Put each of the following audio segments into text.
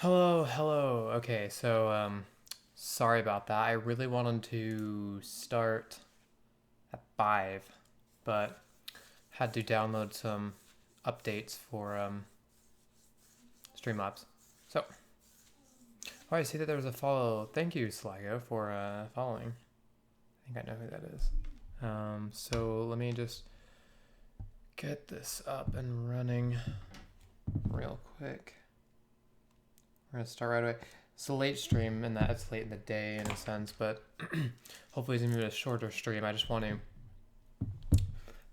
Hello, hello. Okay, so sorry about that. I really wanted to start at 5, but had to download some updates for Streamlabs. So, oh, I see that there was a follow. Thank you, Sligo, for following. I think I know who that is. So let me just get this up and running real quick. We're gonna start right away. It's a late stream in that it's late in the day in a sense, but hopefully it's gonna be a shorter stream. I just want to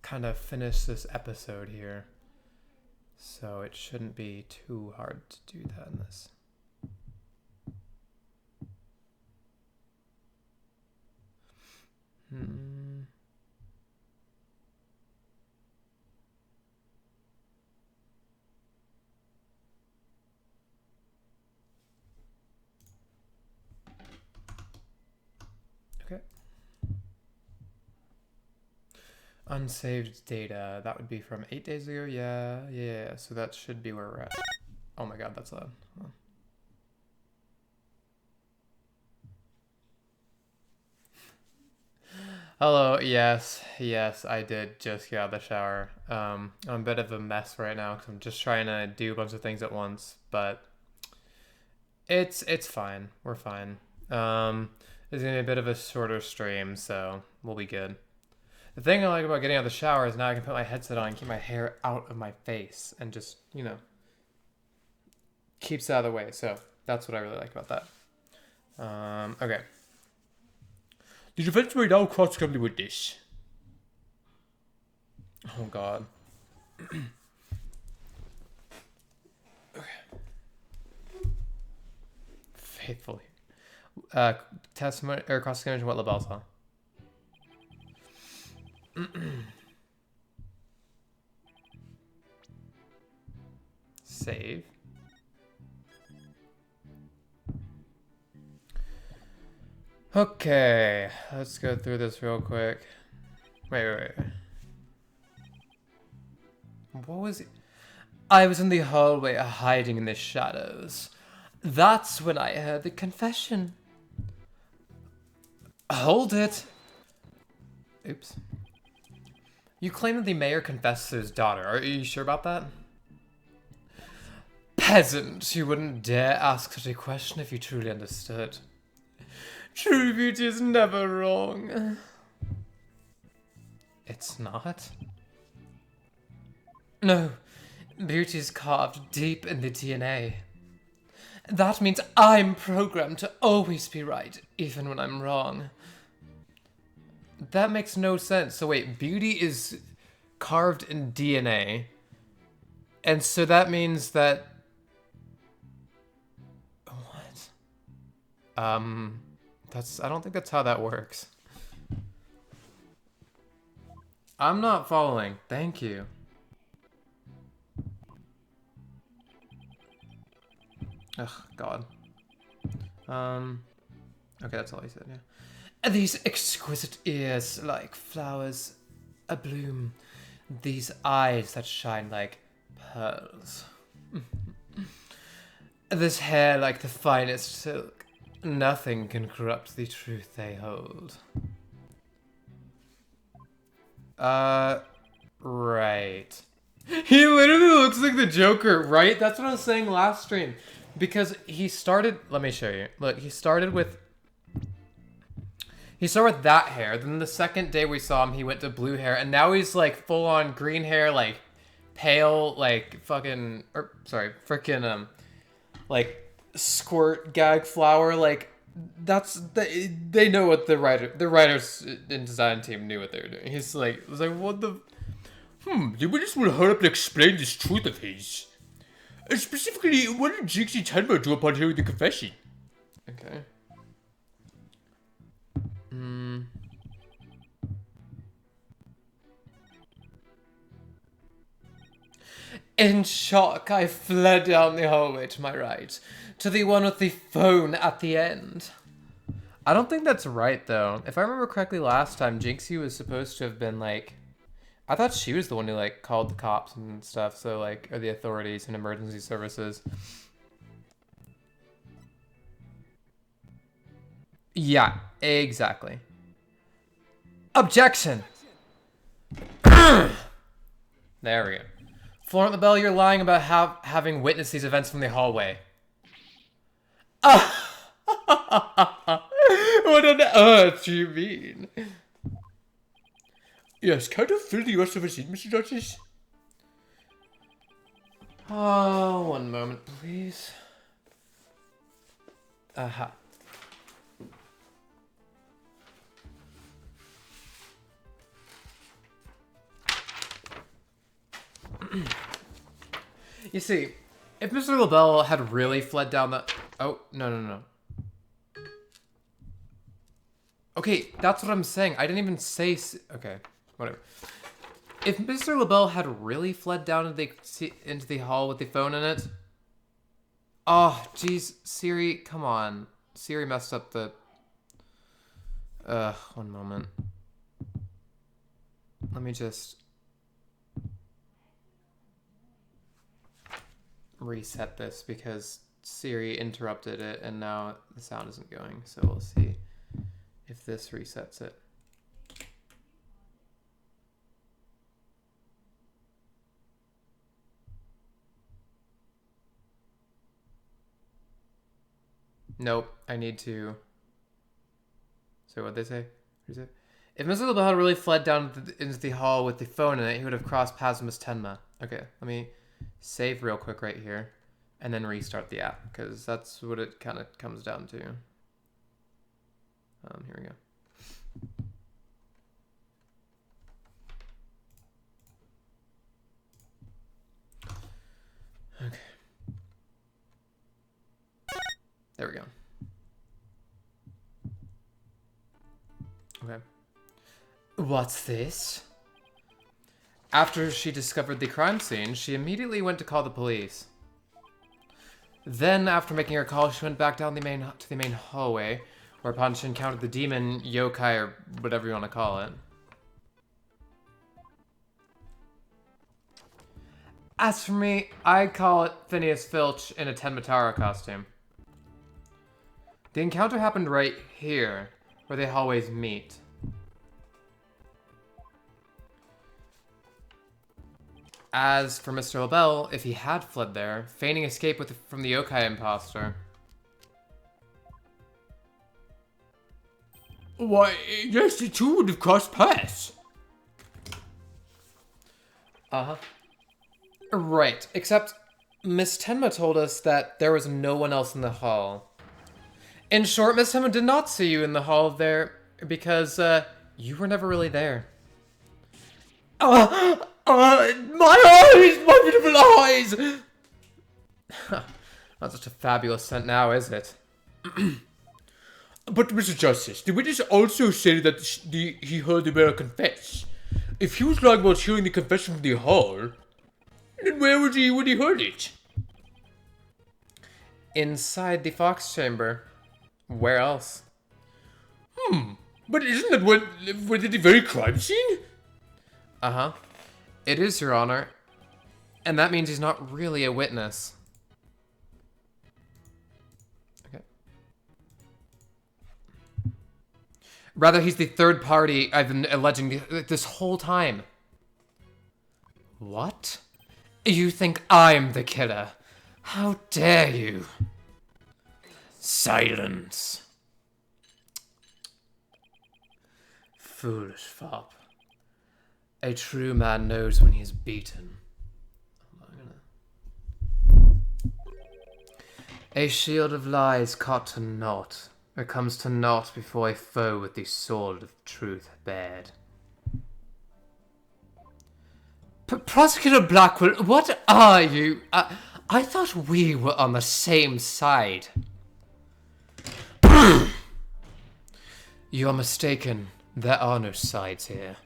kind of finish this episode here, so it shouldn't be too hard to do that in this. Okay. Unsaved data. That would be from 8 days ago. Yeah. So that should be where we're at. Oh my god, that's loud. Hold on. Hello. Yes, I did just get out of the shower. I'm a bit of a mess right now because I'm just trying to do a bunch of things at once, but it's fine. We're fine. It's gonna be a bit of a shorter stream, so we'll be good. The thing I like about getting out of the shower is now I can put my headset on and keep my hair out of my face and just, keeps it out of the way. So that's what I really like about that. Okay. The defense right now cross country with this. Oh god. Okay. Faithfully. Testimony or cross examination what LaBelle saw. Save. Okay, let's go through this real quick. Wait. What was it? I was in the hallway hiding in the shadows. That's when I heard the confession. Hold it. Oops. You claim that the mayor confessed to his daughter. Are you sure about that? Peasant, you wouldn't dare ask such a question if you truly understood. True beauty is never wrong. It's not? No, beauty is carved deep in the DNA. That means I'm programmed to always be right, even when I'm wrong. That makes no sense. So wait, beauty is carved in DNA. And so that means that... What? I don't think that's how that works. I'm not following. Thank you. Ugh, God. Okay, that's all he said, yeah. These exquisite ears like flowers abloom. These eyes that shine like pearls. This hair like the finest silk. Nothing can corrupt the truth they hold. Right. He literally looks like the Joker, right? That's what I was saying last stream. Because he started... Let me show you. Look, he started with that hair. Then the second day we saw him, he went to blue hair. And now he's, like, full-on green hair, like, pale, like, fucking... Or, sorry, freaking, like, squirt gag flower. Like, that's... They know what the writers and design team knew what they were doing. He's like... It was like, what the... You just want to hurry up and explain this truth of his. Specifically, what did Jinxie Tenma do upon hearing the confession? Okay. In shock, I fled down the hallway to my right, to the one with the phone at the end. I don't think that's right, though. If I remember correctly last time, Jinxie was supposed to have been, like... I thought she was the one who, like, called the cops and stuff, so, like, or the authorities and emergency services. Yeah, exactly. Objection! There we go. Florent LaBelle, you're lying about having witnessed these events from the hallway. What on earth do you mean? Yes, kind of feel the rest of us in, Mr. Duchess. Oh, one moment, please. Aha. You see, if Mr. LaBelle had really fled down the... Oh, no. Okay, that's what I'm saying. I didn't even say... Okay, whatever. If Mr. LaBelle had really fled down into the hall with the phone in it... Oh, jeez, Siri, come on. Siri messed up the... one moment. Let me just... reset this because Siri interrupted it and now the sound isn't going. So we'll see if this resets it. Nope, I need to... So what'd they say? If Mr. LaBelle had really fled down into the hall with the phone in it, he would have crossed paths with Miss Tenma. Okay, let me save real quick right here and then restart the app because that's what it kind of comes down to. Here we go. Okay. There we go. Okay. What's this? After she discovered the crime scene, she immediately went to call the police. Then, after making her call, she went back down to the main hallway, whereupon she encountered the demon, yokai, or whatever you want to call it. As for me, I'd call it Phineas Filch in a Tenmatara costume. The encounter happened right here, where the hallways meet. As for Mr. LaBelle, if he had fled there, feigning escape from the yokai imposter. Why, yes, the two would have crossed paths. Uh-huh. Right, except Miss Tenma told us that there was no one else in the hall. In short, Miss Tenma did not see you in the hall there because, you were never really there. My eyes! My beautiful eyes! Not such a fabulous scent now, is it? But, Mr. Justice, the witness also said that he heard the bearer confess. If he was lying about hearing the confession from the hall, then where was he when he heard it? Inside the Fox Chamber. Where else? But isn't that where the very crime scene? Uh-huh. It is, Your Honor. And that means he's not really a witness. Okay. Rather, he's the third party I've been alleging this whole time. What? You think I'm the killer? How dare you? Silence. Foolish fop. A true man knows when he's beaten. A shield of lies caught to naught, or comes to naught before a foe with the sword of truth bared. Prosecutor Blackwell, what are you? I thought we were on the same side. You are mistaken. There are no sides here,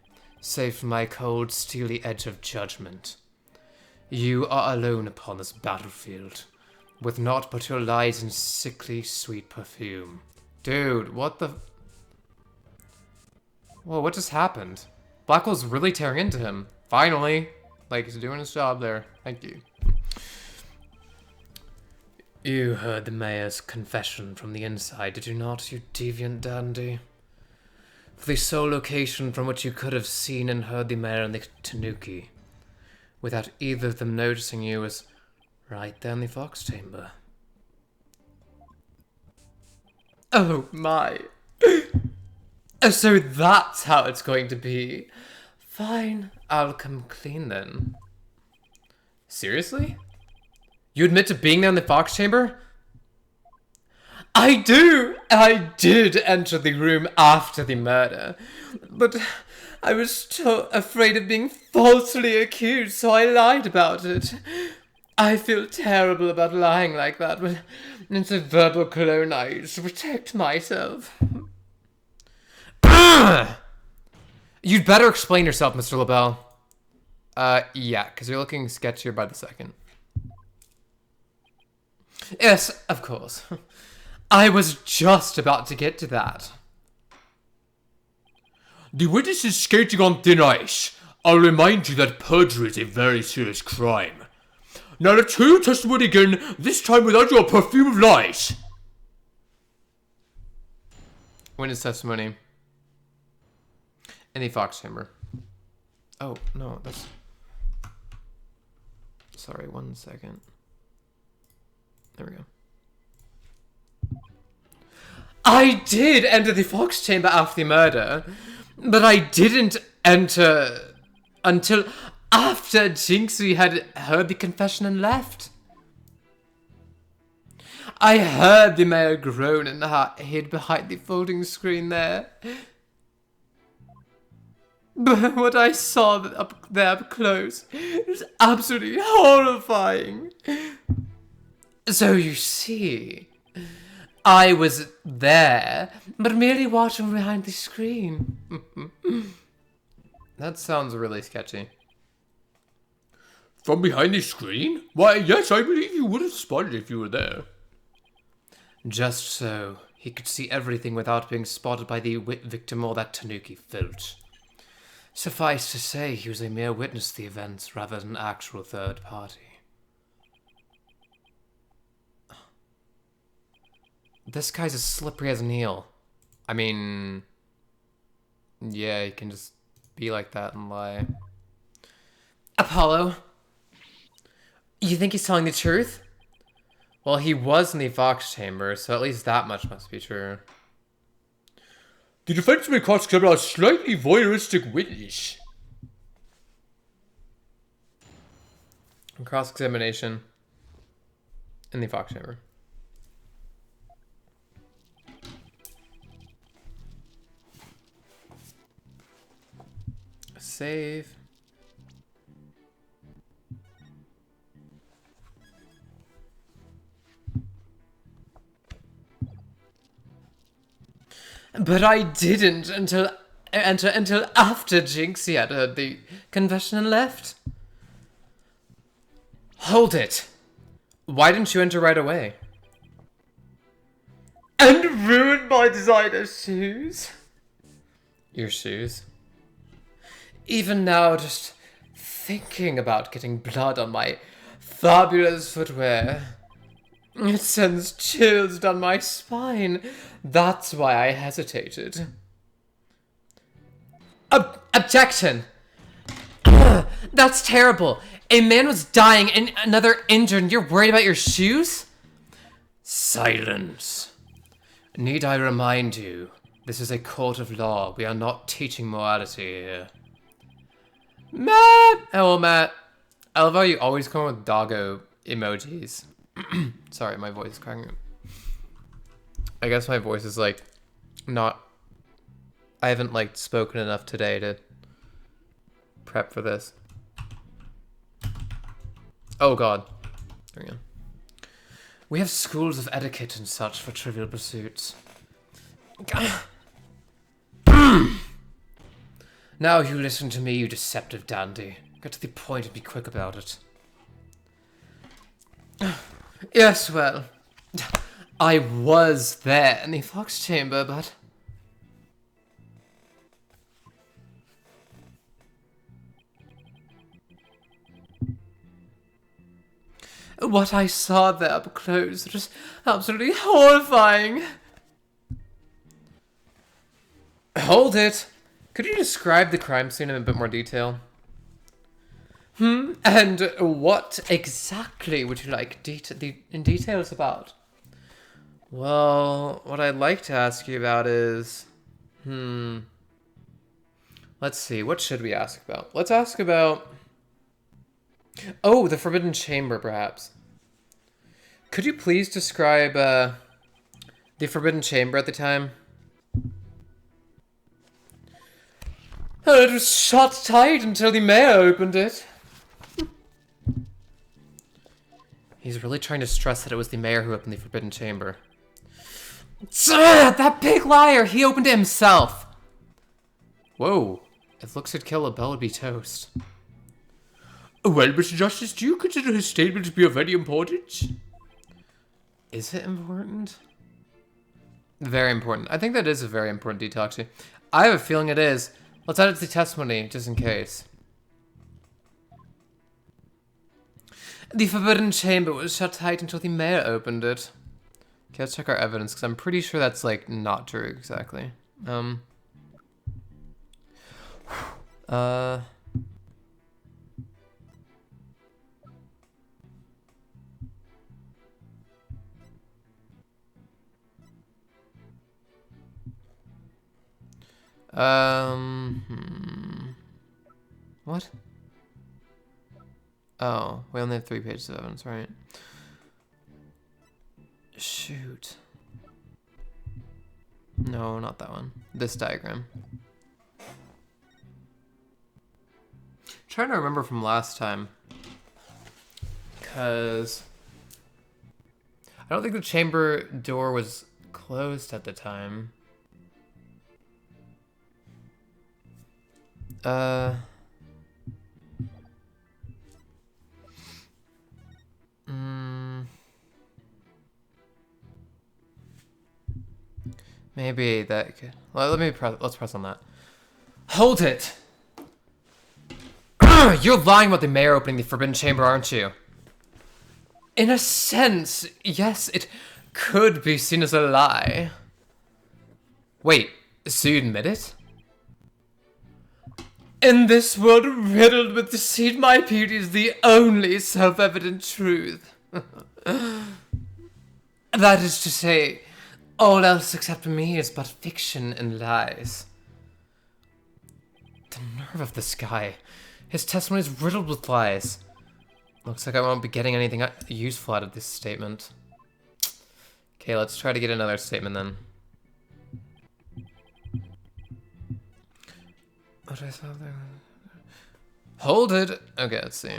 save for my cold, steely edge of judgment. You are alone upon this battlefield, with naught but your lies and sickly sweet perfume. Dude, what the... Whoa, what just happened? Blackwell's really tearing into him. Finally. Like, he's doing his job there. Thank you. You heard the mayor's confession from the inside, did you not, you deviant dandy? For the sole location from which you could have seen and heard the mayor and the tanuki, without either of them noticing you, was right there in the fox chamber. Oh my. So that's how it's going to be. Fine, I'll come clean then. Seriously? You admit to being there in the fox chamber? I do! I did enter the room after the murder. But I was so afraid of being falsely accused, so I lied about it. I feel terrible about lying like that, but it's a verbal colonize to protect myself. You'd better explain yourself, Mr. LaBelle. Yeah, because you're looking sketchier by the second. Yes, of course. I was just about to get to that. The witness is skating on thin ice. I'll remind you that perjury is a very serious crime. Now let's hear your testimony again, this time without your perfume of lies. Witness testimony. In the fox chamber. Oh, no, that's... Sorry, 1 second. There we go. I did enter the fox chamber after the murder, but I didn't enter until after Jinxie had heard the confession and left. I heard the mayor groan and hid behind the folding screen there. But what I saw up there up close was absolutely horrifying. So you see, I was there, but merely watching behind the screen. That sounds really sketchy. From behind the screen? Why, yes, I believe you would have spotted if you were there. Just so he could see everything without being spotted by the victim or that tanuki filch. Suffice to say, he was a mere witness to the events rather than an actual third party. This guy's as slippery as an eel. I mean... yeah, he can just be like that and lie. Apollo? You think he's telling the truth? Well, he was in the fox chamber, so at least that much must be true. The defense may cross-examine a slightly voyeuristic witness. Cross-examination in the fox chamber. Save. But I didn't until after Jinxie had heard the confession and left. Hold it. Why didn't you enter right away? And ruin my designer shoes? Your shoes? Even now, just thinking about getting blood on my fabulous footwear, it sends chills down my spine. That's why I hesitated. Objection! That's terrible. A man was dying and another injured, and you're worried about your shoes? Silence. Need I remind you, this is a court of law. We are not teaching morality here. Matt! Hello, Matt. I love how you always come with doggo emojis. Sorry, my voice is cracking up. I guess my voice is like not... I haven't like spoken enough today to prep for this. Oh god. There we go. We have schools of etiquette and such for trivial pursuits. Now you listen to me, you deceptive dandy. Get to the point and be quick about it. Yes, well, I was there in the fox chamber, but... What I saw there up close was absolutely horrifying. Hold it. Could you describe the crime scene in a bit more detail? And what exactly would you like details about? Well, what I'd like to ask you about is... Let's see, what should we ask about? Let's ask about... Oh, the Forbidden Chamber, perhaps. Could you please describe the Forbidden Chamber at the time? Oh, it was shut tight until the mayor opened it. He's really trying to stress that it was the mayor who opened the Forbidden Chamber. That big liar! He opened it himself! Whoa. If looks could kill, a bell would be toast. Well, Mr. Justice, do you consider his statement to be of any importance? Is it important? Very important. I think that is a very important detail, actually. I have a feeling it is. Let's add it to the testimony, just in case. The Forbidden Chamber was shut tight until the mayor opened it. Okay, let's check our evidence, because I'm pretty sure that's, like, not true, exactly. What? Oh, we only have 3 pages of evidence, right? Shoot. No, not that one. This diagram. Trying to remember from last time. Because I don't think the chamber door was closed at the time. Maybe that could... Well, let's press on that. Hold it! You're lying about the mayor opening the Forbidden Chamber, aren't you? In a sense, yes, it could be seen as a lie. Wait, so you admit it? In this world riddled with deceit, my beauty is the only self-evident truth. That is to say, all else except me is but fiction and lies. The nerve of this guy. His testimony is riddled with lies. Looks like I won't be getting anything useful out of this statement. Okay, let's try to get another statement then. What I saw there. Hold it! Okay, let's see.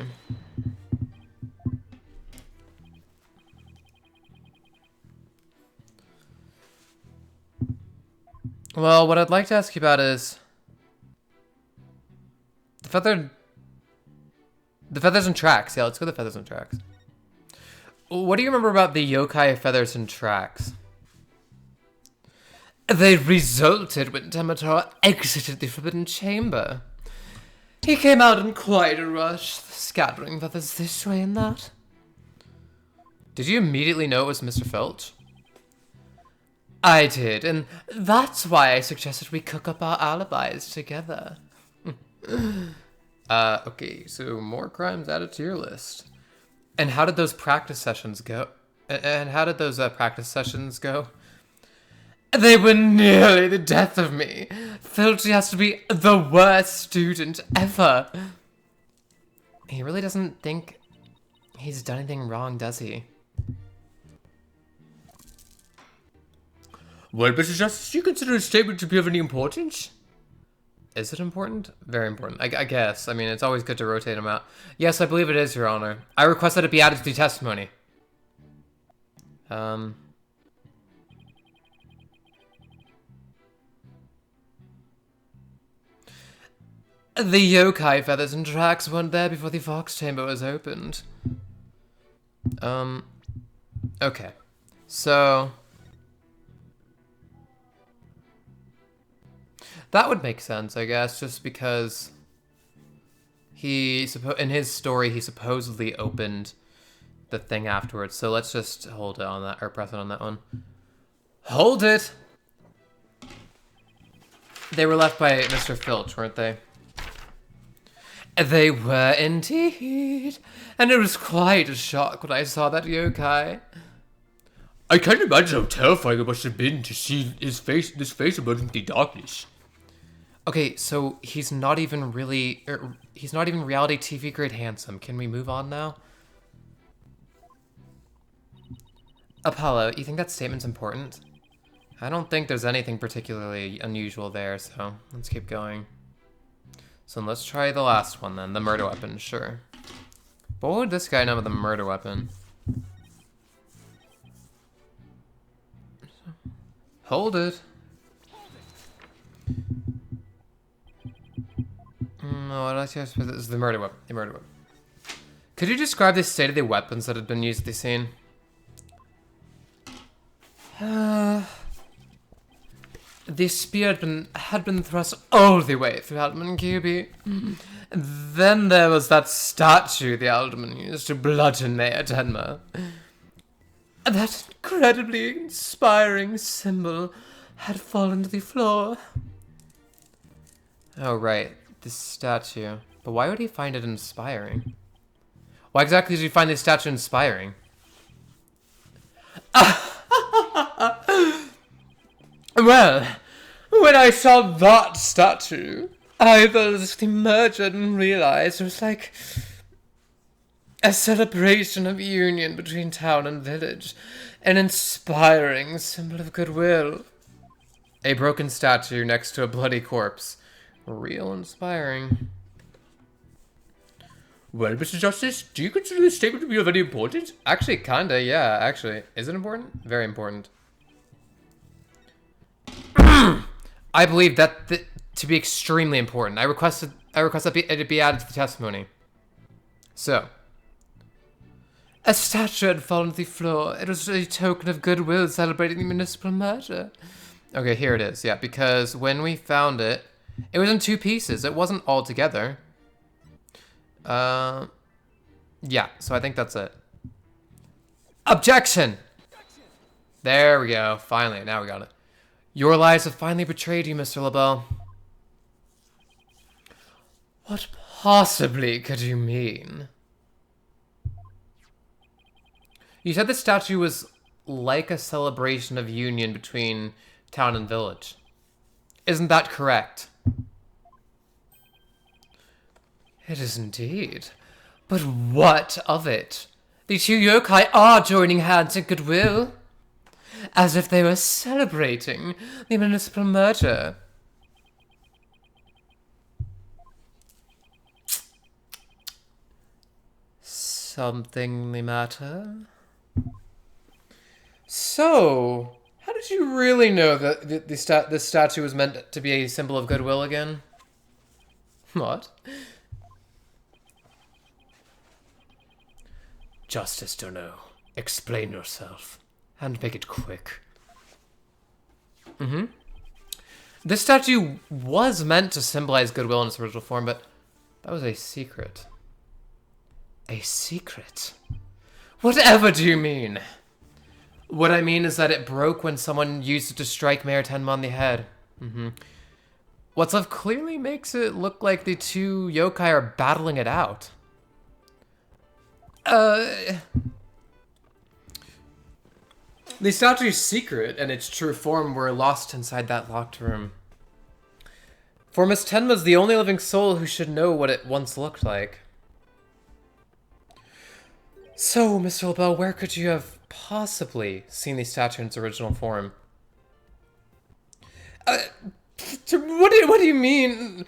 Well, what I'd like to ask you about is the feathers and tracks. Yeah, let's go with the feathers and tracks. What do you remember about the yokai feathers and tracks? They resulted when Demeter exited the Forbidden Chamber. He came out in quite a rush, scattering feathers this way and that. Did you immediately know it was Mr. Filch? I did, and that's why I suggested we cook up our alibis together. Okay, so more crimes added to your list. And how did those practice sessions go? They were nearly the death of me. Filch has to be the worst student ever. He really doesn't think he's done anything wrong, does he? Well, Mr. Justice, do you consider his statement to be of any importance? Is it important? Very important. I guess. I mean, it's always good to rotate them out. Yes, I believe it is, Your Honor. I request that it be added to the testimony. The yokai feathers and tracks weren't there before the Fox Chamber was opened. Okay. So... that would make sense, I guess, just because in his story, he supposedly opened the thing afterwards. So let's just hold it on that, or press it on that one. Hold it! They were left by Mr. Filch, weren't they? They were indeed. And it was quite a shock when I saw that yokai. I can't imagine how terrifying it must have been to see this face emerging from the darkness. Okay, so he's not even reality TV grade handsome. Can we move on now? Apollo, you think that statement's important? I don't think there's anything particularly unusual there, so let's keep going. So let's try the last one then, the murder weapon, sure. But what would this guy know with the murder weapon? Hold it. No, I'd like to ask, this is the murder weapon. The murder weapon. Could you describe the state of the weapons that had been used at the scene? The spear had been thrust all the way through Alderman QB. Then there was that statue the Alderman used to bludgeon Mayor Tenma. That incredibly inspiring symbol had fallen to the floor. Oh, right. This statue. But why would he find it inspiring? Why exactly did he find this statue inspiring? Well, when I saw that statue, I was emerged and realized it was like a celebration of union between town and village, an inspiring symbol of goodwill. A broken statue next to a bloody corpse. Real inspiring. Well, Mr. Justice, do you consider this statement to be very important? Actually, kinda, yeah, actually. Is it important? Very important. I believe that to be extremely important. I request that it be added to the testimony. So, a statue had fallen to the floor. It was a token of goodwill celebrating the municipal murder. Okay, here it is. Yeah, because when we found it, it was in two pieces. It wasn't all together. Yeah, so I think that's it. Objection! There we go. Finally, now we got it. Your lies have finally betrayed you, Mr. LaBelle. What possibly could you mean? You said the statue was like a celebration of union between town and village. Isn't that correct? It is indeed. But what of it? The two yokai are joining hands in goodwill. As if they were celebrating the municipal murder. Something the matter? So, how did you really know that this statue was meant to be a symbol of goodwill again? What? Justice Dono, explain yourself. And make it quick. This statue was meant to symbolize goodwill in its original form, but that was a secret. A secret? Whatever do you mean? What I mean is that it broke when someone used it to strike Mayor Tenma on the head. What's left clearly makes it look like the two yokai are battling it out. The statue's secret and its true form were lost inside that locked room. For Miss Tenma's the only living soul who should know what it once looked like. So, Mr. LaBelle, where could you have possibly seen the statue in its original form? What do you mean?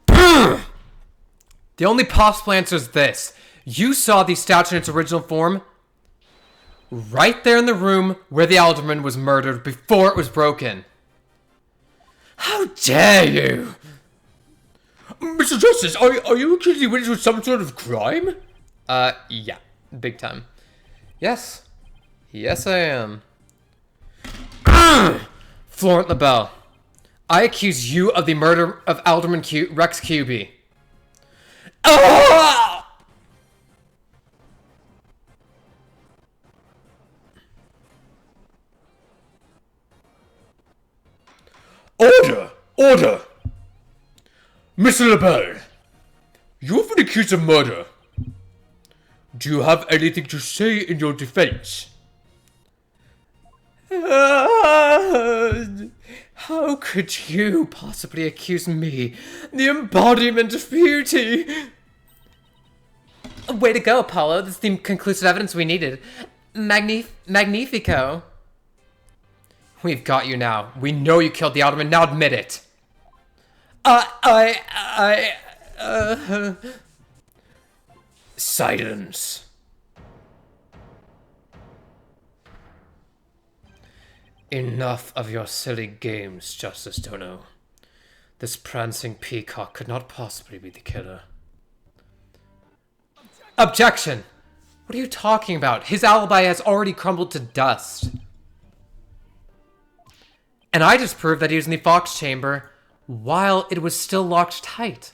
The only possible answer is this. You saw the statue in its original form right there in the room where the alderman was murdered before it was broken. How dare you? Mr. Justice, are you accusing the witness of some sort of crime? Yeah. Big time. Yes. Yes, I am. Florent LaBelle, I accuse you of the murder of Alderman Rex QB. Order! Order! Mr. LaBelle, you've been accused of murder. Do you have anything to say in your defense? How could you possibly accuse me, the embodiment of beauty? Way to go, Apollo. This is the conclusive evidence we needed. Magnifico. We've got you now. We know you killed the Alderman. Now admit it. Silence. Enough of your silly games, Justice Dono. This prancing peacock could not possibly be the killer. Objection! What are you talking about? His alibi has already crumbled to dust. And I just proved that he was in the Fox chamber while it was still locked tight.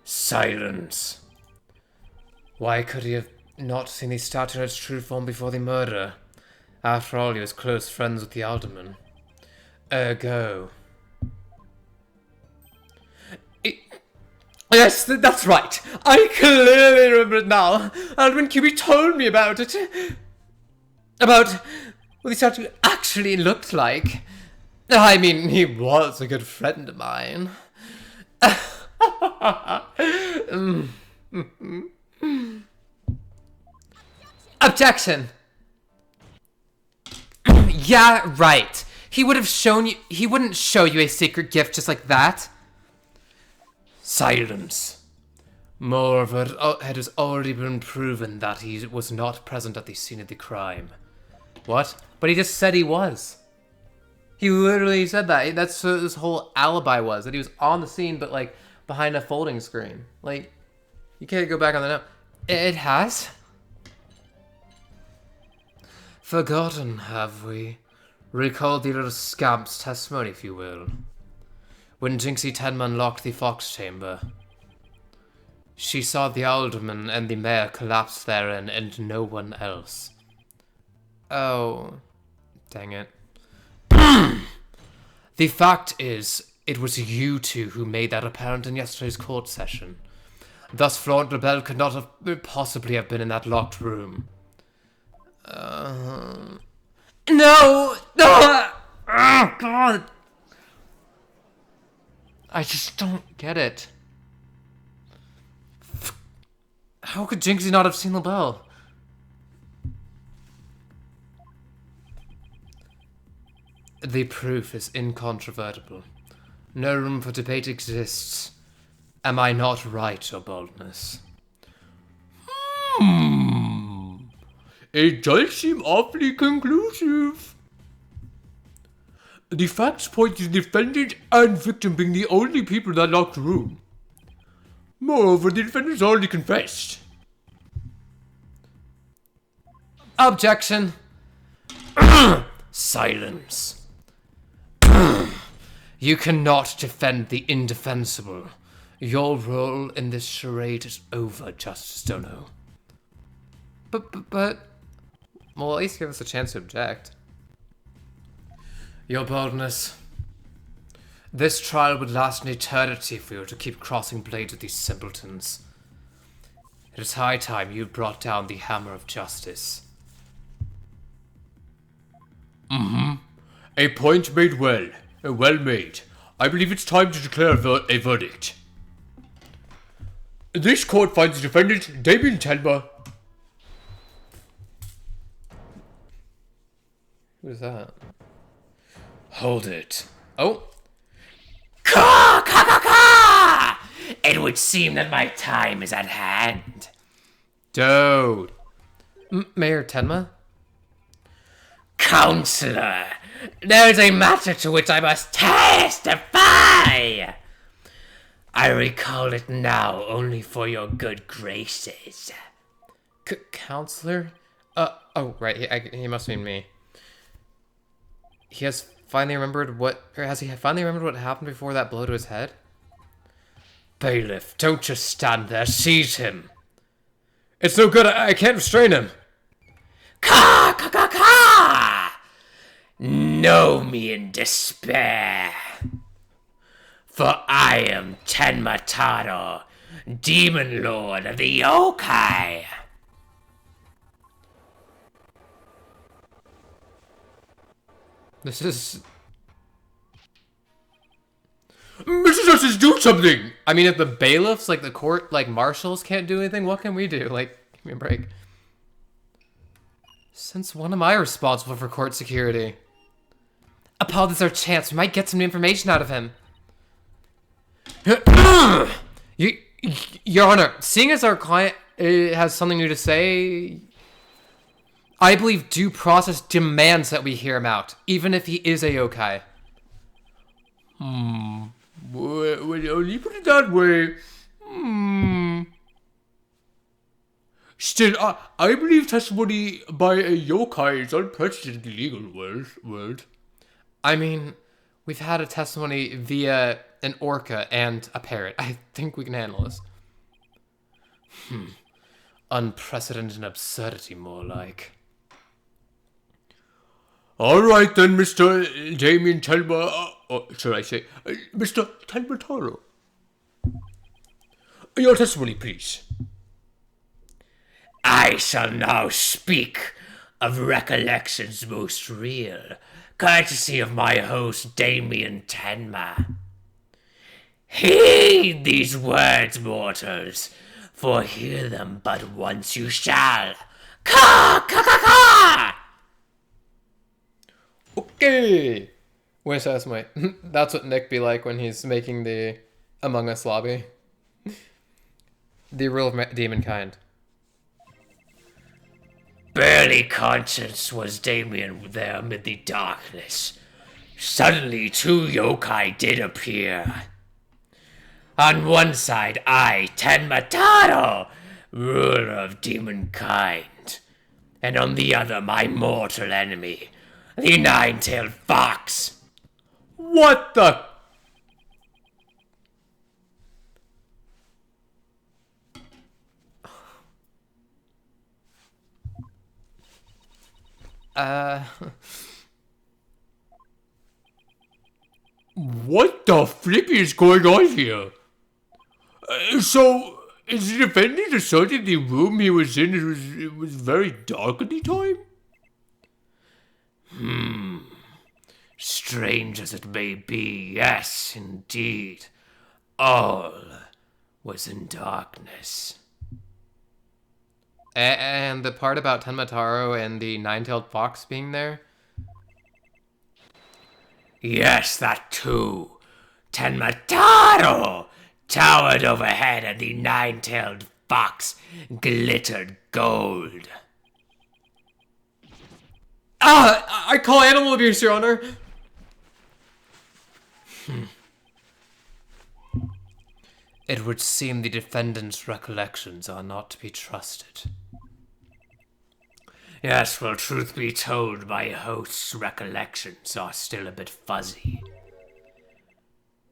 Silence. Why could he have not seen the statue in its true form before the murder? After all, he was close friends with the Alderman. Ergo. Yes, that's right. I clearly remember it now. Alderman QB told me about it. About what the statue actually looked like. I mean, he was a good friend of mine. Objection! Yeah, right. He would have shown you. He wouldn't show you a secret gift just like that. Silence. Moreover, it has already been proven that he was not present at the scene of the crime. What? But he just said he was. He literally said that. That's what his whole alibi was. That he was on the scene, but like behind a folding screen. Like, you can't go back on the note. It has? Forgotten, have we? Recall the little scamp's testimony, if you will. When Jinxie Tenman locked the Fox chamber, she saw the Alderman and the Mayor collapse therein and no one else. Oh, dang it. The fact is, it was you two who made that apparent in yesterday's court session. Thus, Florent LaBelle could not have possibly have been in that locked room. No! Oh, God! I just don't get it. How could Jinxie not have seen LaBelle? The proof is incontrovertible. No room for debate exists. Am I not right, Your Boldness? It does seem awfully conclusive. The facts point to the defendant and victim being the only people in that locked room. Moreover, the defendant's already confessed. Objection! Silence. You cannot defend the indefensible. Your role in this charade is over, Justice Dono. But... Well, at least give us a chance to object. Your Boldness. This trial would last an eternity if we were to keep crossing blades with these simpletons. It is high time you brought down the hammer of justice. A point made well. Well made. I believe it's time to declare a verdict. This court finds the defendant, Damien Telma. Who's that? Hold it. Oh. Caw, caw, caw, caw! It would seem that my time is at hand. Dude. Mayor Tenma? Counselor, there's a matter to which I must testify. I recall it now only for your good graces. Counselor? Oh, right. He must mean me. He has finally remembered what... Or has he finally remembered what happened before that blow to his head? Bailiff, don't just stand there. Seize him. It's no good. I can't restrain him. Ka ka ka ka! Know me in despair. For I am Tenmataro, Demon Lord of the Yokai. This is... Mr. Justice, do something! I mean, if the bailiffs, like the court, like marshals can't do anything, what can we do? Like, give me a break. Since when am I responsible for court security? Apollo, this is our chance. We might get some new information out of him. Your Honor, seeing as our client has something new to say, I believe due process demands that we hear him out, even if he is a yokai. Well, you put it that way. Still, I believe testimony by a yokai is unprecedented in the legal world. I mean, we've had a testimony via an orca and a parrot. I think we can handle this. Unprecedented absurdity, more like. Alright then, Mr. Damien Telma, should I say, Mr. Telmataro. Your testimony, please. I shall now speak of recollections most real, courtesy of my host Damien Tenma. Heed these words, mortals, for hear them but once you shall. Ka ka ka ka! Okay. Wait, so that's what Nick be like when he's making the Among Us lobby. The rule of demon kind. Barely conscious was Damien there amid the darkness. Suddenly 2 yokai did appear. On one side, I, Tenmataro, ruler of demon kind, and on the other, my mortal enemy, the 9-tailed fox. What the? What the flip is going on here? So, is the defendant asserting the room he was in it was very dark at the time? Strange as it may be, yes, indeed. All was in darkness. And the part about Tenmataro and the 9-tailed fox being there? Yes, that too. Tenmataro towered overhead and the 9-tailed fox glittered gold. I call animal abuse, Your Honor! It would seem the defendant's recollections are not to be trusted. Yes, well, truth be told, my host's recollections are still a bit fuzzy.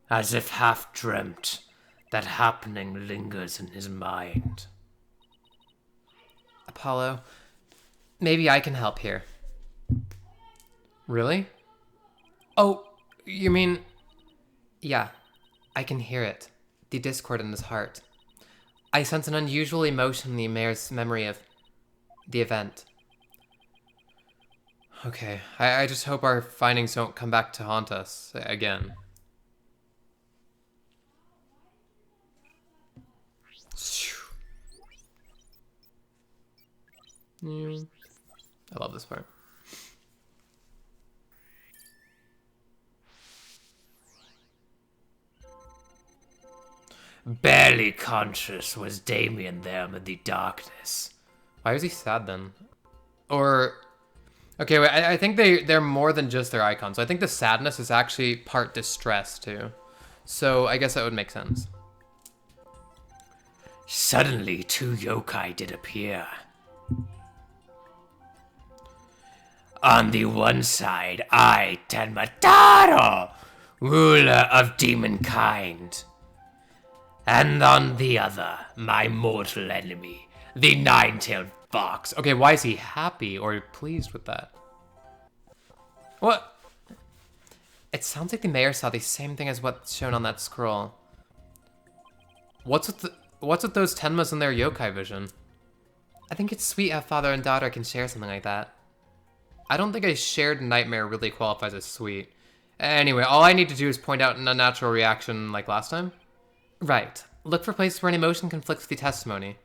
As if half-dreamt, that happening lingers in his mind. Apollo, maybe I can help here. Really? Oh, you mean... Yeah, I can hear it. The discord in his heart. I sense an unusual emotion in the mayor's memory of the event. Okay, I just hope our findings don't come back to haunt us again. I love this part. Barely conscious was Damien there amid the darkness. Why was he sad then? Or... Okay, wait, I think they're more than just their icons. I think the sadness is actually part distress, too. So I guess that would make sense. Suddenly, 2 yokai did appear. On the one side, I, Tenmataro, ruler of demon kind. And on the other, my mortal enemy, the 9-tailed fox. Okay, why is he happy or pleased with that? What? It sounds like the mayor saw the same thing as what's shown on that scroll. What's with those Tenmas and their yokai vision? I think it's sweet how father and daughter can share something like that. I don't think a shared nightmare really qualifies as sweet. Anyway, all I need to do is point out an unnatural reaction like last time. Right. Look for places where an emotion conflicts with the testimony.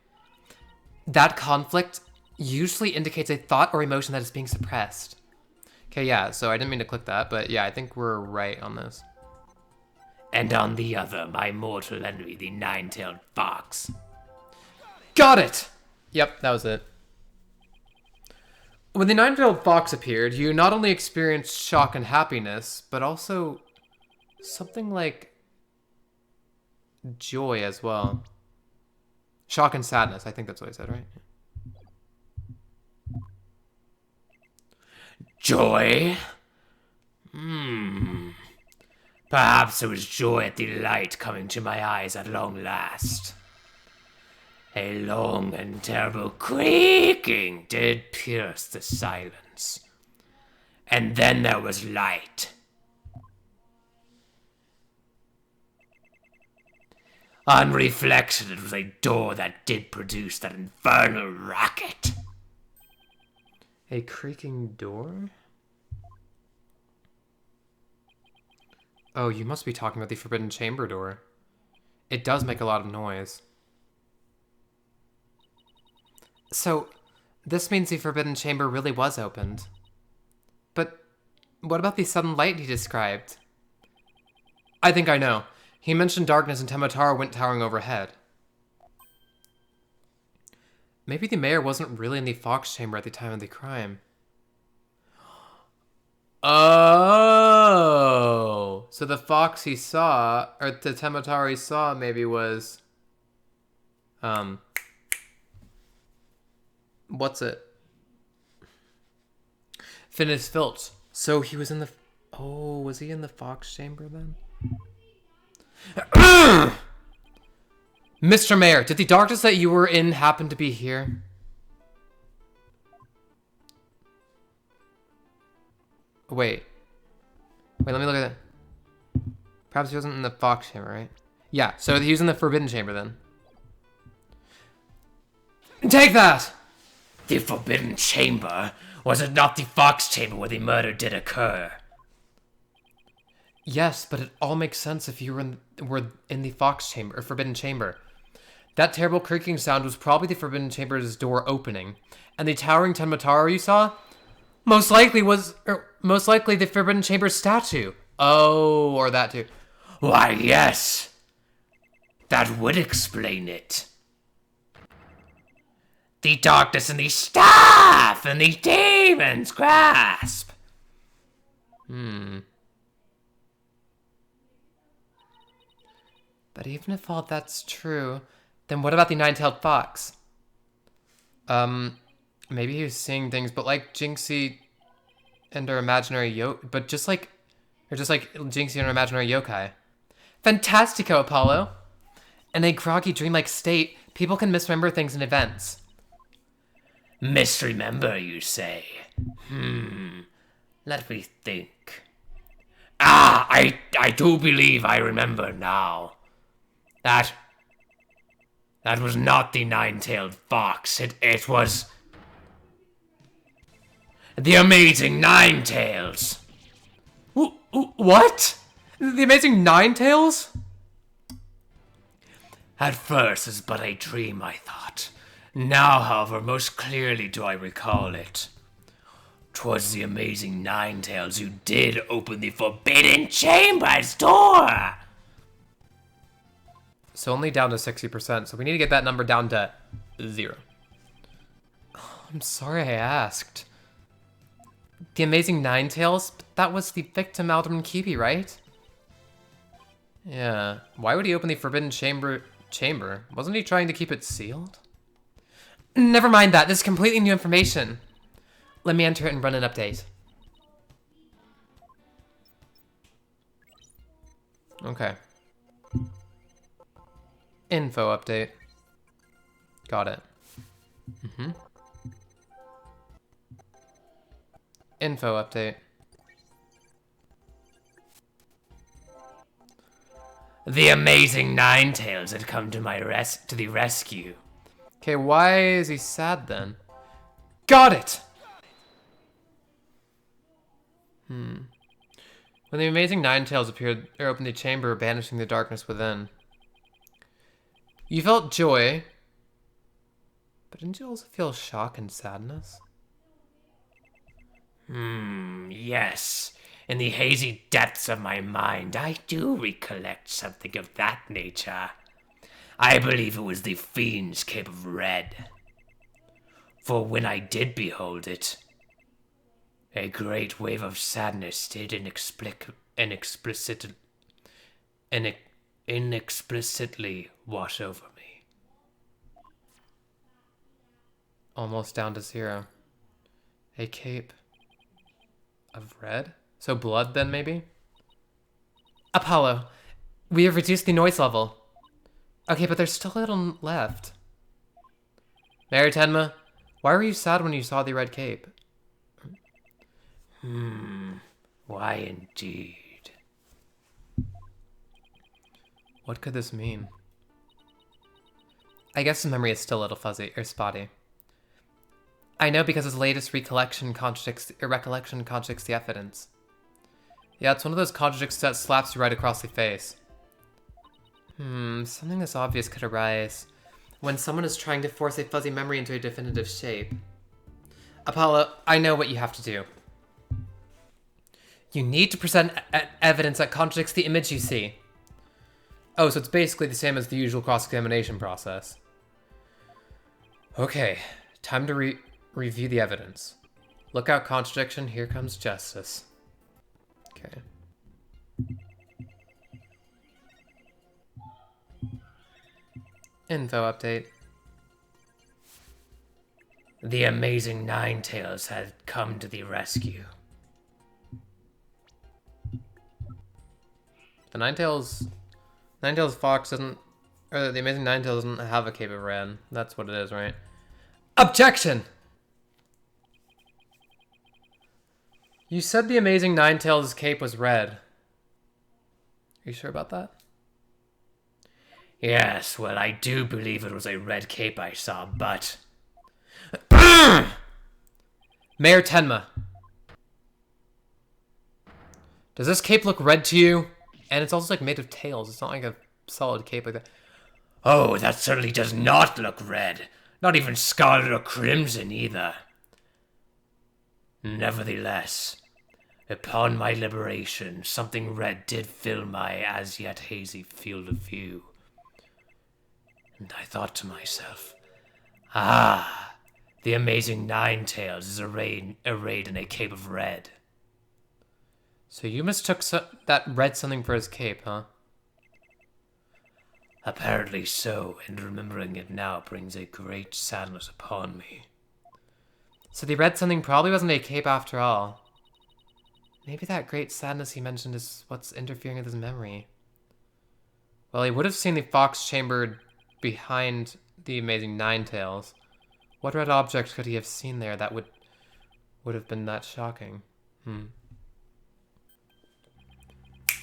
That conflict usually indicates a thought or emotion that is being suppressed. Okay, yeah, so I didn't mean to click that, but yeah, I think we're right on this. And on the other, my mortal enemy, the nine-tailed fox. Got it! Yep, that was it. When the nine-tailed fox appeared, you not only experienced shock and happiness, but also something like joy as well. Shock and sadness, I think that's what I said, right? Joy? Perhaps it was joy at the light coming to my eyes at long last. A long and terrible creaking did pierce the silence. And then there was light. On reflection, it was a door that did produce that infernal racket. A creaking door? Oh, you must be talking about the Forbidden Chamber door. It does make a lot of noise. So, this means the Forbidden Chamber really was opened. But what about the sudden light he described? I think I know. He mentioned darkness and Temotaro went towering overhead. Maybe the mayor wasn't really in the Fox Chamber at the time of the crime. Oh! So the fox he saw, or the Temotaro he saw maybe was... What's it? Phineas Filch. So he was in the... Oh, was he in the Fox Chamber then? Mr. Mayor, did the darkness that you were in happen to be here? Wait, let me look at it. Perhaps he wasn't in the Fox Chamber, right? Yeah, so he was in the Forbidden Chamber then. Take that! The Forbidden Chamber? Was it not the Fox Chamber where the murder did occur? Yes, but it all makes sense if you were in the Fox Chamber, or Forbidden Chamber. That terrible creaking sound was probably the Forbidden Chamber's door opening. And the towering Tenmataro you saw? Most likely the Forbidden Chamber's statue. Oh, or that too. Why, yes. That would explain it. The darkness and the staff and the demon's grasp. But even if all that's true, then what about the nine-tailed fox? Maybe he was seeing things, but like Jinxie and her imaginary just like Jinxie and her imaginary yokai. Fantastico, Apollo! In a groggy, dreamlike state, people can misremember things and events. Misremember, you say? Let me think. I do believe I remember now. That was not the nine-tailed fox. It was the amazing Ninetales. What? The amazing Ninetales? At first, it's but a dream, I thought. Now, however, most clearly do I recall it. 'Twas the amazing Ninetales who did open the Forbidden Chamber's door. So only down to 60%, so we need to get that number down to 0. Oh, I'm sorry I asked. The amazing Ninetales? That was the victim Alderman Kibi, right? Yeah. Why would he open the Forbidden Chamber? Wasn't he trying to keep it sealed? Never mind that. This is completely new information. Let me enter it and run an update. Okay. Info update. Got it. Info update. The amazing Ninetails had come to the rescue. Okay, why is he sad then? Got it! When the amazing Ninetails appeared or opened the chamber, banishing the darkness within. You felt joy, but didn't you also feel shock and sadness? Yes. In the hazy depths of my mind, I do recollect something of that nature. I believe it was the Fiend's Cape of Red. For when I did behold it, a great wave of sadness did inexplicitly wash over me. Almost down to 0. A cape of red? So blood then, maybe? Apollo, we have reduced the noise level. Okay, but there's still a little left. Mary Tenma, why were you sad when you saw the red cape? Why indeed? What could this mean? I guess his memory is still a little fuzzy, or spotty. I know because his latest recollection contradicts the evidence. Yeah, it's one of those contradictions that slaps you right across the face. Something this obvious could arise when someone is trying to force a fuzzy memory into a definitive shape. Apollo, I know what you have to do. You need to present evidence that contradicts the image you see. Oh, so it's basically the same as the usual cross-examination process. Okay, time to review the evidence. Look out, contradiction, here comes justice. Okay. Info update. The amazing Ninetails had come to the rescue. The Ninetails Fox doesn't, or the amazing Ninetails doesn't have a cape of red. That's what it is, right? Objection! You said the amazing Ninetails' cape was red. Are you sure about that? Yes, well, I do believe it was a red cape I saw, but... Mayor Tenma. Does this cape look red to you? And it's also like made of tails. It's not like a solid cape like that. Oh, that certainly does not look red. Not even scarlet or crimson either. Nevertheless, upon my liberation, something red did fill my as yet hazy field of view. And I thought to myself, the amazing Ninetails is arrayed in a cape of red. So you mistook that red something for his cape, huh? Apparently so, and remembering it now brings a great sadness upon me. So the red something probably wasn't a cape after all. Maybe that great sadness he mentioned is what's interfering with his memory. Well, he would have seen the fox chambered behind the amazing Ninetails. What red object could he have seen there that would have been that shocking?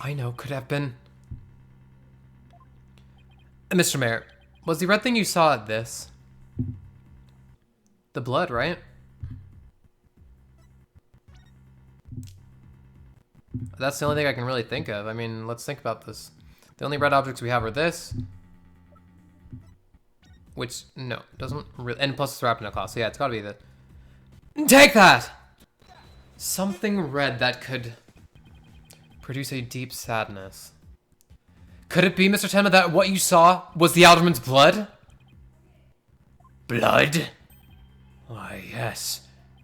I know, could have been... Mr. Mayor, was the red thing you saw this? The blood, right? That's the only thing I can really think of. I mean, let's think about this. The only red objects we have are this. Which, no, doesn't really... And plus it's wrapped in a cloth, so yeah, it's gotta be the... Take that! Something red that could produce a deep sadness. Could it be, Mr. Tenma, that what you saw was the Alderman's blood? Blood? Why, yes,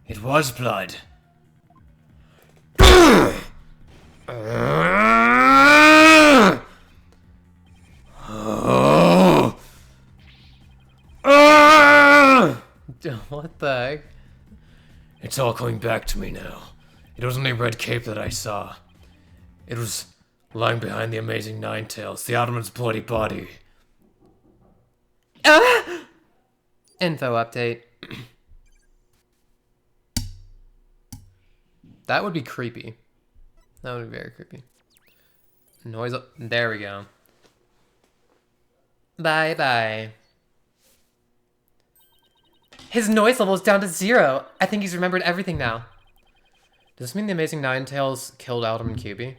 it was blood. What the heck? It's all coming back to me now. It wasn't a red cape that I saw. It was lying behind the amazing Ninetails, the Alderman's bloody body. Info update. That would be creepy. That would be very creepy. Noise. There we go. Bye bye. His noise level is down to 0. I think he's remembered everything now. Does this mean the Amazing Ninetales killed Alderman QB?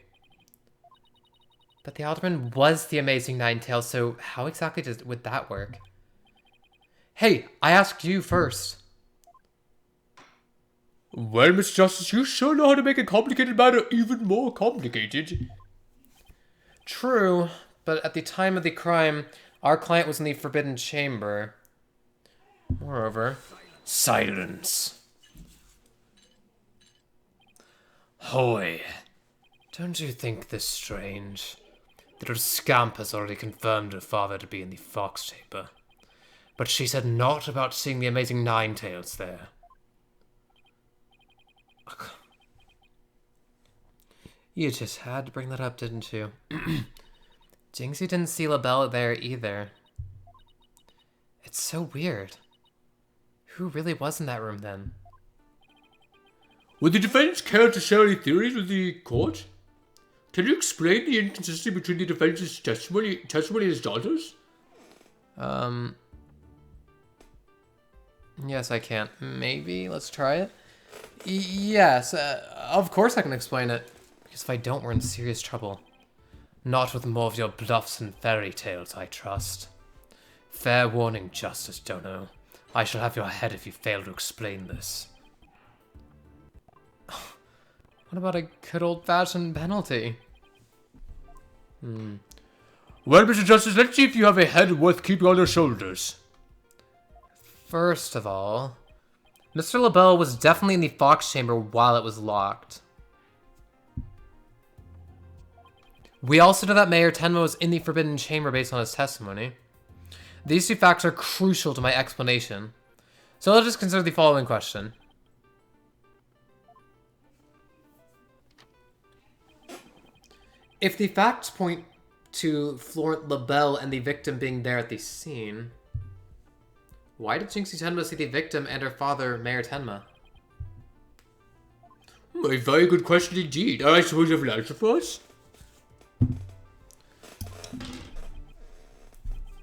But the Alderman was the Amazing Ninetales, so how exactly would that work? Hey, I asked you first. Well, Miss Justice, you sure know how to make a complicated matter even more complicated. True, but at the time of the crime, our client was in the Forbidden Chamber. Moreover... Silence. Hoy, don't you think this strange? The little scamp has already confirmed her father to be in the Fox Chamber. But she said naught about seeing the Amazing Ninetales there. You just had to bring that up, didn't you? Jinxie didn't see LaBelle there either. It's so weird. Who really was in that room then? Would the defense care to share any theories with the court? Can you explain the inconsistency between the defense's testimony and his daughter's? Yes, I can. Maybe. Let's try it. Yes, of course I can explain it. Because if I don't, we're in serious trouble. Not with more of your bluffs and fairy tales, I trust. Fair warning, Justice Dono. I shall have your head if you fail to explain this. What about a good old-fashioned penalty? Well, Mr. Justice, let's see if you have a head worth keeping on your shoulders. First of all, Mr. LaBelle was definitely in the Fox Chamber while it was locked. We also know that Mayor Tenma was in the Forbidden Chamber based on his testimony. These two facts are crucial to my explanation. So let's just consider the following question. If the facts point to Florent LaBelle and the victim being there at the scene, why did Jinxie Tenma see the victim and her father, Mayor Tenma? A very good question indeed. I suppose you have an answer for us?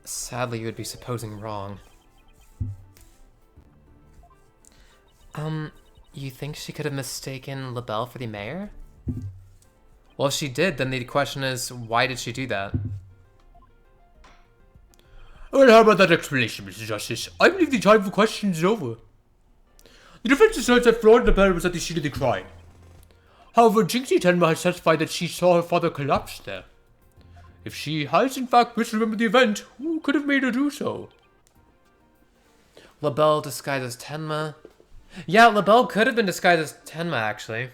Sadly, you would be supposing wrong. You think she could have mistaken LaBelle for the mayor? Well, if she did, then the question is, why did she do that? Well, how about that explanation, Mr. Justice? I believe the time for questions is over. The defense asserts that Florent LaBelle was at the scene of the crime. However, Jinxie Tenma has testified that she saw her father collapse there. If she has in fact misremembered the event, who could have made her do so? LaBelle disguised as Tenma. Yeah, LaBelle could have been disguised as Tenma, actually.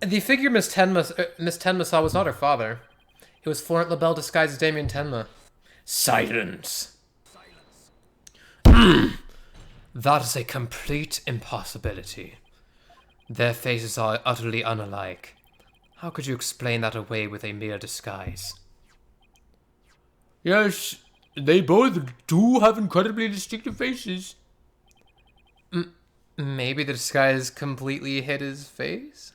The figure Miss Tenma saw was not her father. It was Florent LaBelle disguised as Damien Tenma. Silence. That is a complete impossibility. Their faces are utterly unalike. How could you explain that away with a mere disguise? Yes, they both do have incredibly distinctive faces. Maybe the disguise completely hid his face?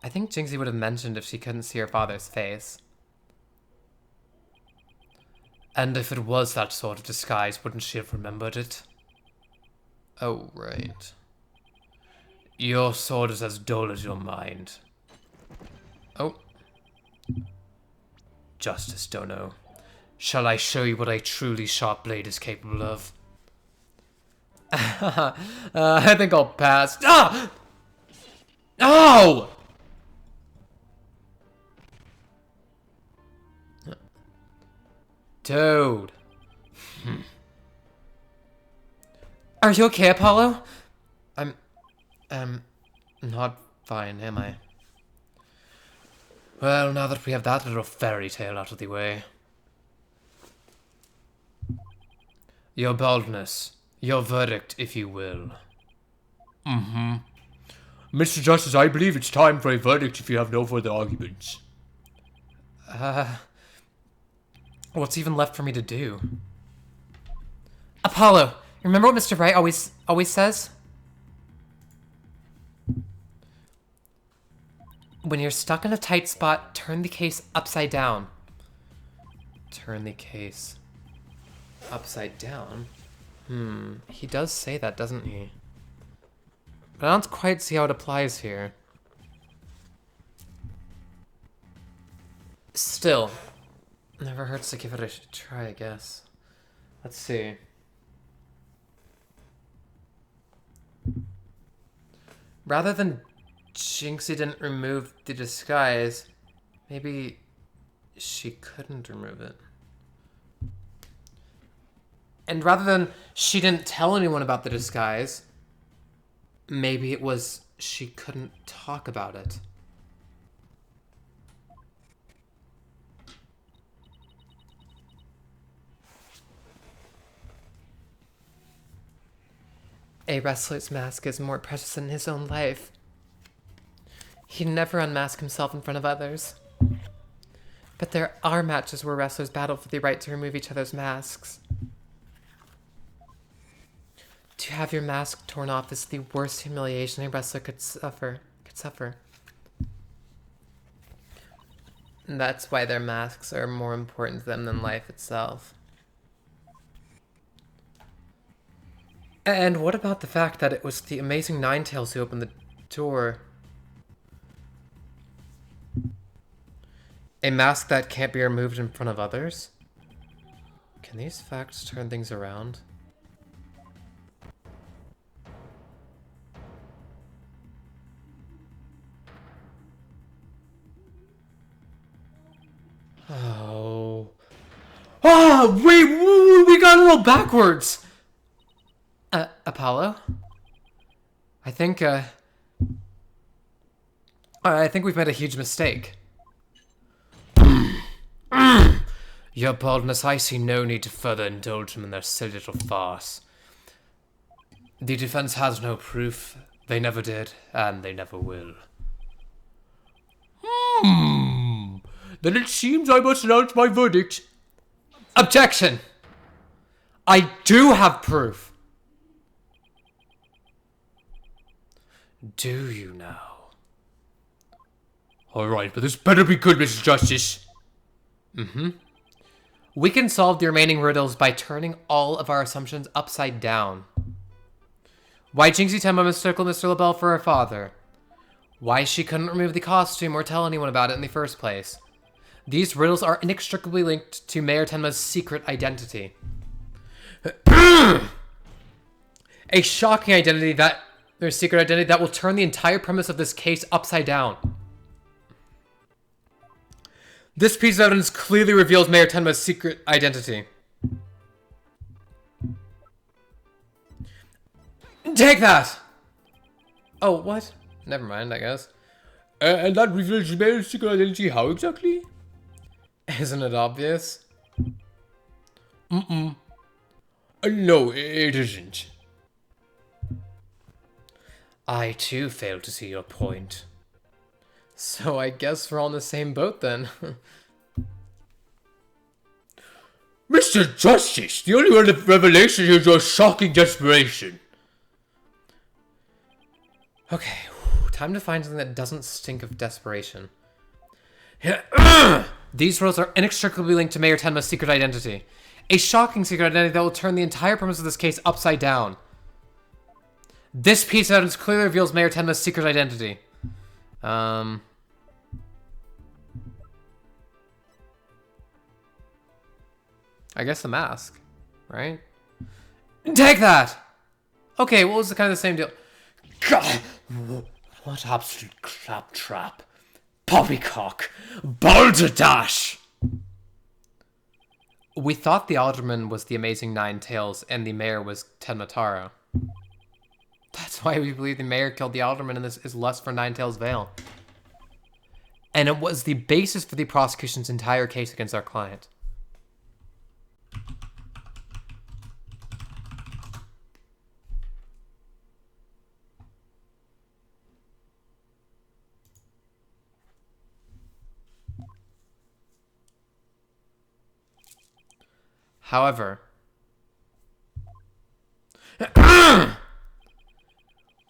I think Jinxie would have mentioned if she couldn't see her father's face. And if it was that sort of disguise, wouldn't she have remembered it? Oh, right. Your sword is as dull as your mind. Oh. Justice Dono, shall I show you what a truly sharp blade is capable of? I think I'll pass. Ah! Ow! Dude. Are you okay, Apollo? I'm not fine, am I? Well, now that we have that little fairy tale out of the way. Your baldness. Your verdict, if you will. Mr. Justice, I believe it's time for a verdict if you have no further arguments. What's even left for me to do? Apollo, remember what Mr. Wright always says? When you're stuck in a tight spot, turn the case upside down. Turn the case upside down? He does say that, doesn't he? But I don't quite see how it applies here. Still, never hurts to give it a try, I guess. Let's see. Rather than Jinxie didn't remove the disguise, maybe she couldn't remove it. And rather than she didn't tell anyone about the disguise, maybe it was she couldn't talk about it. A wrestler's mask is more precious than his own life. He'd never unmask himself in front of others. But there are matches where wrestlers battle for the right to remove each other's masks. To have your mask torn off is the worst humiliation a wrestler could suffer. And that's why their masks are more important to them than life itself. And what about the fact that it was the amazing Ninetales who opened the door? A mask that can't be removed in front of others? Can these facts turn things around? Oh. Oh, wait, we got a little backwards! Apollo? I think we've made a huge mistake. Your boldness, I see no need to further indulge them in their silly little farce. The defense has no proof. They never did, and they never will. Then it seems I must announce my verdict. Objection! I do have proof! Do you now? Alright, but this better be good, Mr. Justice. We can solve the remaining riddles by turning all of our assumptions upside down. Why Jinxie Tenma mistook Mr. LaBelle for her father? Why she couldn't remove the costume or tell anyone about it in the first place? These riddles are inextricably linked to Mayor Tenma's secret identity. A shocking identity their secret identity that will turn the entire premise of this case upside down. This piece of evidence clearly reveals Mayor Tenma's secret identity. Take that! Oh, what? Never mind, I guess. And that reveals Mayor's secret identity how exactly? Isn't it obvious? No, it isn't. I too fail to see your point. So I guess we're all in the same boat then. Mr. Justice, the only revelation is your shocking desperation. Okay, time to find something that doesn't stink of desperation. These riddles are inextricably linked to Mayor Tenma's secret identity. A shocking secret identity that will turn the entire premise of this case upside down. This piece of evidence clearly reveals Mayor Tenma's secret identity. I guess the mask, right? Take that! Okay, well, it was kind of the same deal. God, what absolute claptrap. Poppycock. Balderdash! We thought the Alderman was the amazing Ninetales and the mayor was Tenma Taro. That's why we believe the mayor killed the Alderman and this is lust for Ninetales' veil. And it was the basis for the prosecution's entire case against our client. However,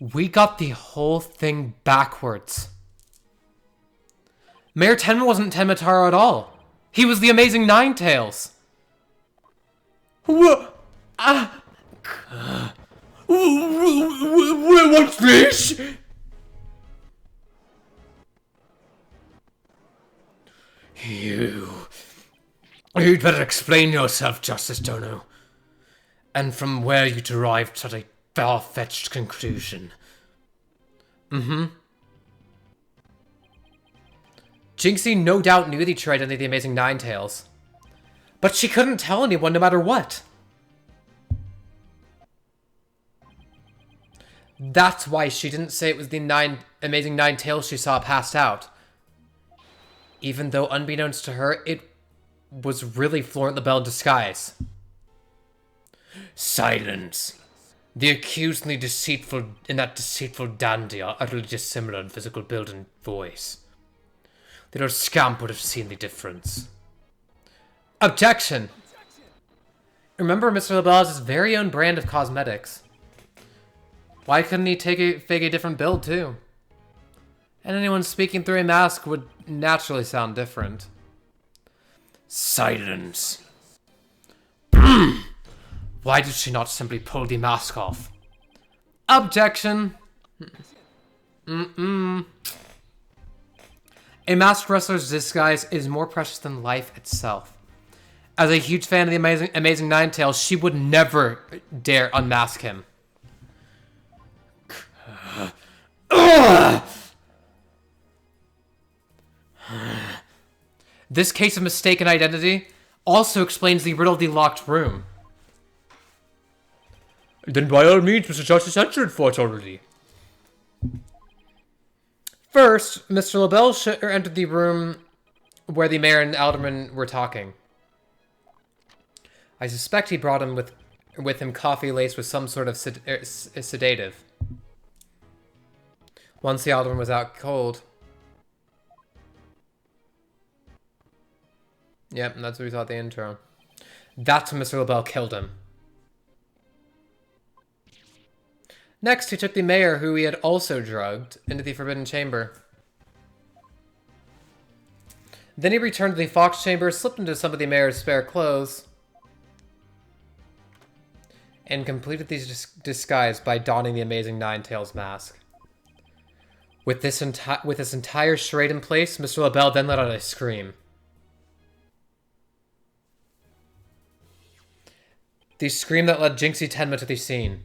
We got the whole thing backwards. Mayor Tenma wasn't Tenma Taro at all. He was the Amazing Ninetales. What? What's this? You'd better explain yourself, Justice Dono. And from where you derived such a far-fetched conclusion. Jinxie no doubt knew the true identity of the Amazing Ninetales. But she couldn't tell anyone no matter what. That's why she didn't say it was the Amazing Ninetales she saw passed out. Even though, unbeknownst to her, it was really Florent the Bell in disguise. Silence. The accused and that deceitful dandy are utterly dissimilar in physical build and voice. The little scamp would have seen the difference. Objection! Remember, Mr. LaBelle has his very own brand of cosmetics. Why couldn't he fake a different build, too? And anyone speaking through a mask would naturally sound different. Silence. Why did she not simply pull the mask off? Objection! A masked wrestler's disguise is more precious than life itself. As a huge fan of the Amazing Ninetales, she would never dare unmask him. This case of mistaken identity also explains the riddle of the locked room. Then by all means, Mr. Justice, answer it for us already. First, Mr. LaBelle entered the room where the mayor and alderman were talking. I suspect he brought him with him coffee laced with some sort of sedative. Once the alderman was out cold. Yep, that's what we thought the intro. That's when Mr. LaBelle killed him. Next, he took the mayor, who he had also drugged, into the Forbidden Chamber. Then he returned to the Fox Chamber, slipped into some of the mayor's spare clothes, and completed the disguise by donning the Amazing Ninetales mask. With this entire charade in place, Mr. LaBelle then let out a scream. The scream that led Jinxie Tenma to the scene.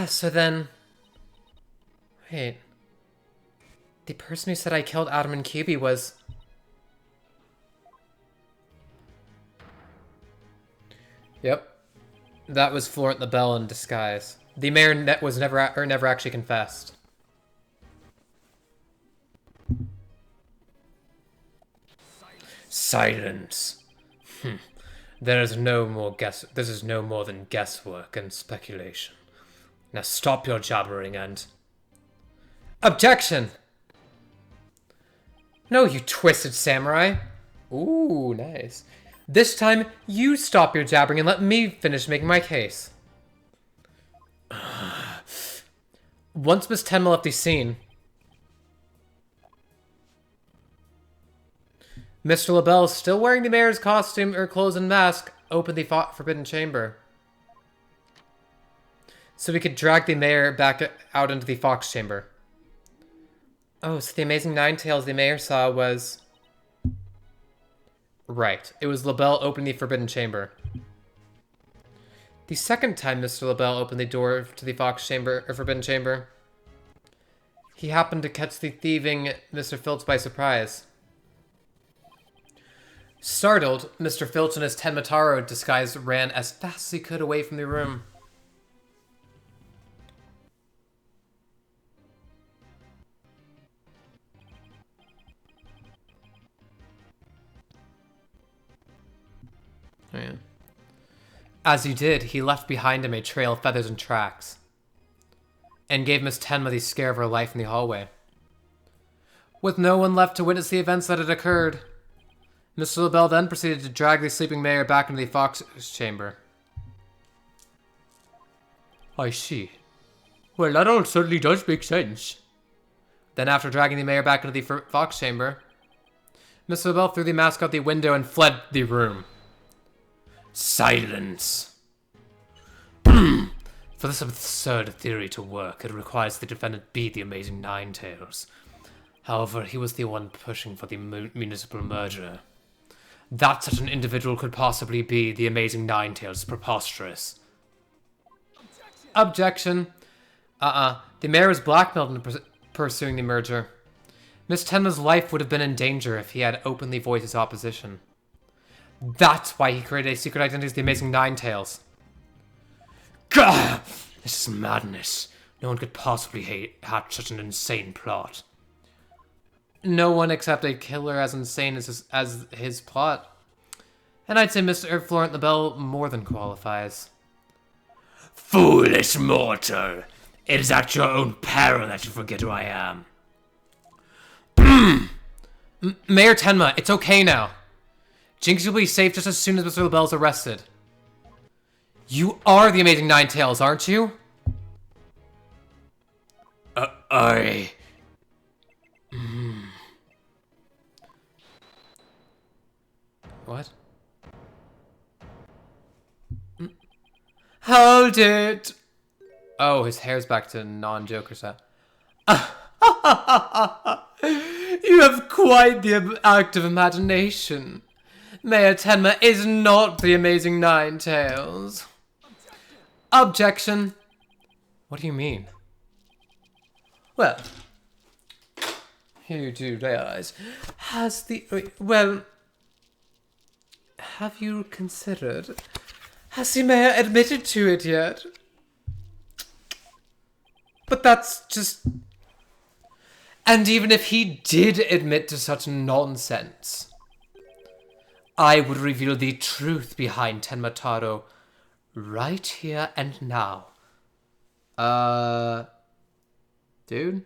So then... Wait. The person who said I killed Adam and Kyubi was... Yep. That was Florent the Bell in disguise. The mayor never actually confessed. Silence. This is no more than guesswork and speculation. Now stop your jabbering and... Objection! No, you twisted samurai. Ooh, nice. This time, you stop your jabbering and let me finish making my case. Once Miss Tenma left the scene, Mr. LaBelle, still wearing the mayor's costume or clothes and mask, opened the Forbidden Chamber. So we could drag the mayor back out into the Fox Chamber. Oh, so the Amazing Ninetales the mayor saw was... Right. It was LaBelle opening the Forbidden Chamber. The second time Mr. LaBelle opened the door to the Forbidden Chamber, he happened to catch the thieving Mr. Filch by surprise. Startled, Mr. Filch in his Tenma Taro disguise ran as fast as he could away from the room. Oh, yeah. As he did, he left behind him a trail of feathers and tracks, and gave Miss Tenma the scare of her life in the hallway. With no one left to witness the events that had occurred, Mr. LaBelle then proceeded to drag the sleeping mayor back into the Fox Chamber. I see. Well, that all certainly does make sense. Then after dragging the mayor back into the Fox chamber, Mr. LaBelle threw the mask out the window and fled the room. Silence. For this absurd theory to work, it requires the defendant be the Amazing Ninetails. However, he was the one pushing for the municipal merger. That such an individual could possibly be the Amazing Ninetails is preposterous. Objection. The mayor was blackmailed into pursuing the merger. Miss Tenma's life would have been in danger if he had openly voiced his opposition. That's why he created a secret identity as the Amazing Ninetails. Gah! This is madness. No one could possibly hatch such an insane plot. No one except a killer as insane as his plot. And I'd say Mr. Florent LaBelle more than qualifies. Foolish mortal! It is at your own peril that you forget who I am. Mayor Tenma, it's okay now. Jinx will be safe just as soon as Mr. LaBelle's arrested. You are the Amazing Ninetails, aren't you? What? Hold it! Oh, his hair's back to non-Joker set. You have quite the active imagination. Mayor Tenma is not the Amazing Ninetails. Objection. What do you mean? Well, you do realize, have you considered, has the mayor admitted to it yet? But that's just... And even if he did admit to such nonsense, I would reveal the truth behind Tenma Taro right here and now. Dude?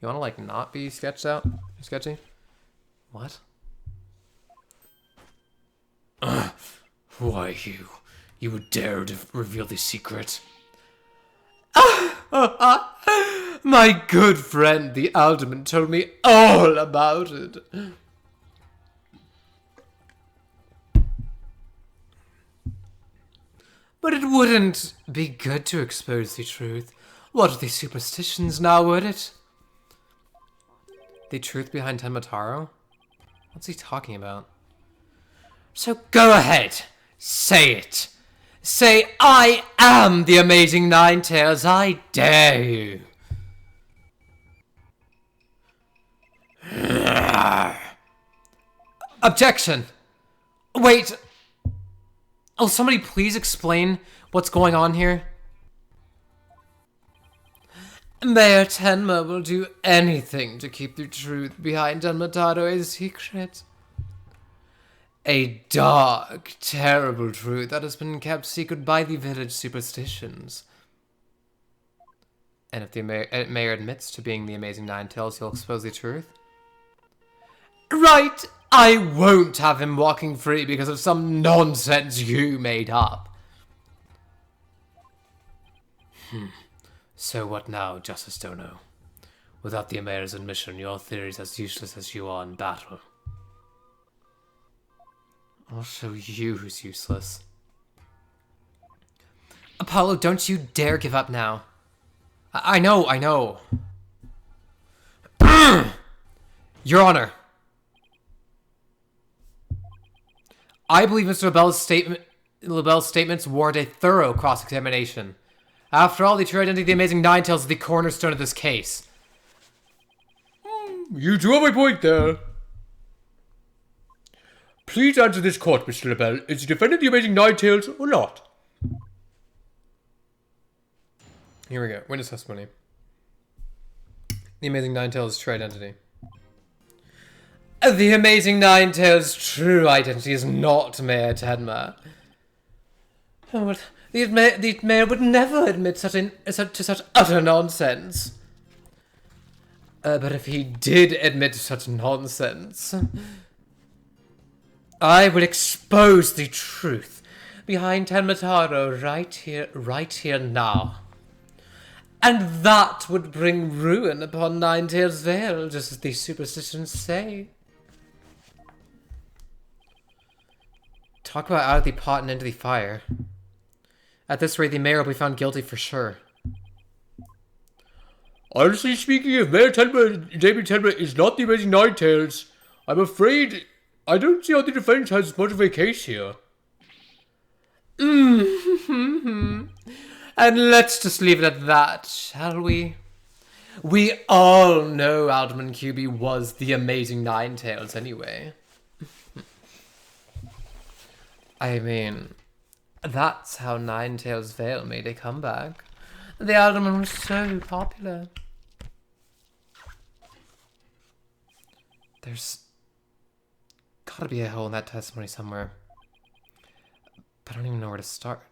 You wanna, like, not be sketchy? What? Why you would dare to reveal the secret? My good friend, the alderman, told me all about it. But it wouldn't be good to expose the truth. What are the superstitions now, would it? The truth behind Tenma Taro? What's he talking about? So go ahead, say it. Say, I am the Amazing Ninetails, I dare you. Objection! Wait! Oh, somebody please explain what's going on here? Mayor Tenma will do anything to keep the truth behind Tenma Taro a secret. A dark, terrible truth that has been kept secret by the village superstitions. And if the mayor admits to being the Amazing Ninetails, he'll expose the truth? Right! I won't have him walking free because of some nonsense you made up. So what now, Justice Dono? Without the mayor's admission, your theory is as useless as you are in battle. I'll show you who's useless. Apollo, don't you dare give up now. I know. Your Honor. I believe Mr. LaBelle's statements warrant a thorough cross-examination. After all, the true identity of the Amazing Ninetails is the cornerstone of this case. You do have a point there. Please answer this court, Mr. LaBelle. Is the defendant the Amazing Ninetails or not? Here we go. Witness testimony. The Amazing Ninetails' true identity. The Amazing Ninetails' true identity is not Mayor Tenma. Oh, but the mayor would never admit to such utter nonsense. But if he did admit to such nonsense, I would expose the truth behind Tenma Taro right here now. And that would bring ruin upon Ninetails Vale, just as the superstitions say. Talk about out of the pot and into the fire. At this rate, the mayor will be found guilty for sure. Honestly speaking, if Mayor Damien Tenma is not the Amazing Ninetales, I'm afraid I don't see how the defense has much of a case here. And let's just leave it at that, shall we? We all know Alderman QB was the Amazing Ninetales anyway. I mean, that's how Ninetales Vale made a comeback. The Alderman was so popular. There's gotta be a hole in that testimony somewhere. But I don't even know where to start.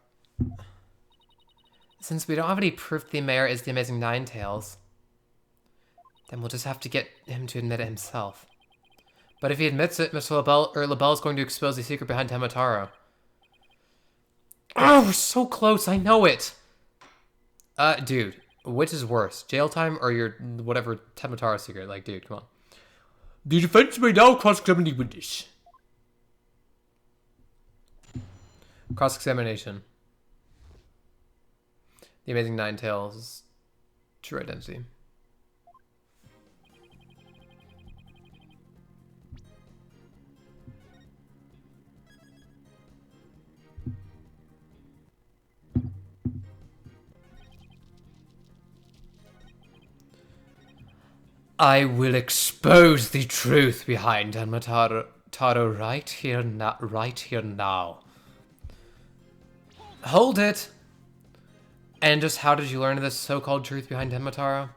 Since we don't have any proof the mayor is the Amazing Ninetales, then we'll just have to get him to admit it himself. But if he admits it, Mr. LaBelle is going to expose the secret behind Temataro. Oh, we're so close, I know it! Dude, which is worse? Jail time or your whatever Temataro secret? Like, dude, come on. The defense may now cross-examine the witness. Cross-examination. The Amazing Ninetales' true identity. I will expose the truth behind Temataro right here now. Hold it! And just how did you learn this so-called truth behind Temataro?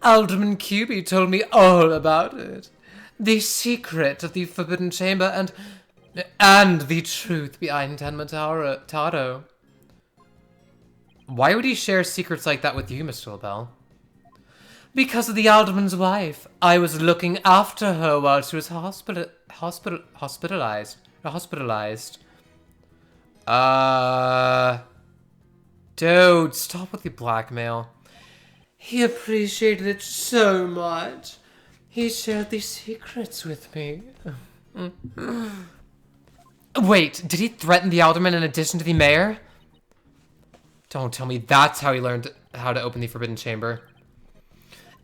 Alderman QB told me all about it. The secret of the Forbidden Chamber and the truth behind Temataro. Why would he share secrets like that with you, Mr. LaBelle? Because of the Alderman's wife. I was looking after her while she was hospitalized. Dude, stop with the blackmail. He appreciated it so much. He shared these secrets with me. Wait, did he threaten the Alderman in addition to the mayor? Don't tell me that's how he learned how to open the Forbidden Chamber.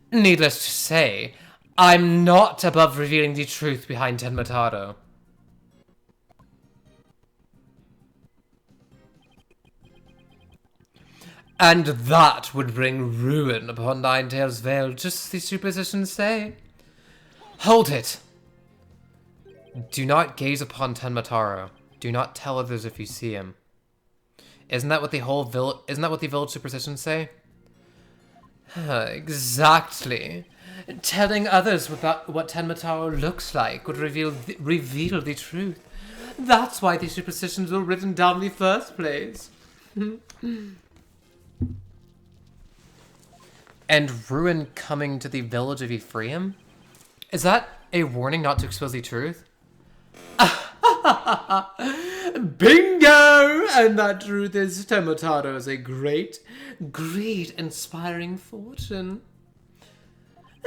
Needless to say, I'm not above revealing the truth behind Temataro. And that would bring ruin upon Ninetails Vale, just as the superstitions say. Hold it! Do not gaze upon Temataro. Do not tell others if you see him. Isn't that what the village superstitions say? Exactly. Telling others what Temataro looks like would reveal the truth. That's why these superstitions were written down in the first place. And ruin coming to the village of Ephraim? Is that a warning not to expose the truth? Bingo! And that truth is Temataro is a great inspiring fortune.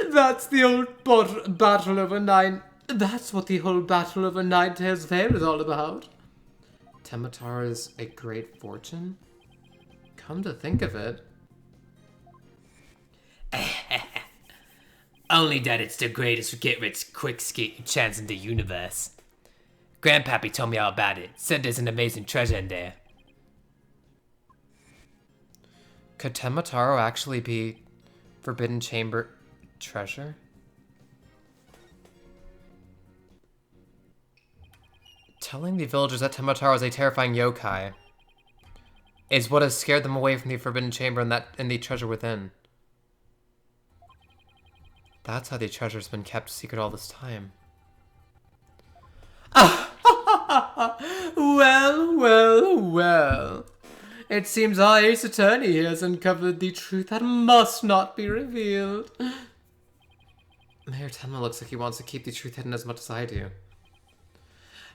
That's the old battle over That's what the whole battle over Ninetales Vale is all about. Temataro is a great fortune? Come to think of it. Only that it's the greatest get-rich-quick chance in the universe. Grandpappy told me all about it. Said there's an amazing treasure in there. Could Temataro actually be Forbidden Chamber treasure? Telling the villagers that Temataro is a terrifying yokai is what has scared them away from the Forbidden Chamber and the treasure within. That's how the treasure's been kept secret all this time. Well. It seems our ace attorney here has uncovered the truth that must not be revealed. Mayor Tenma looks like he wants to keep the truth hidden as much as I do.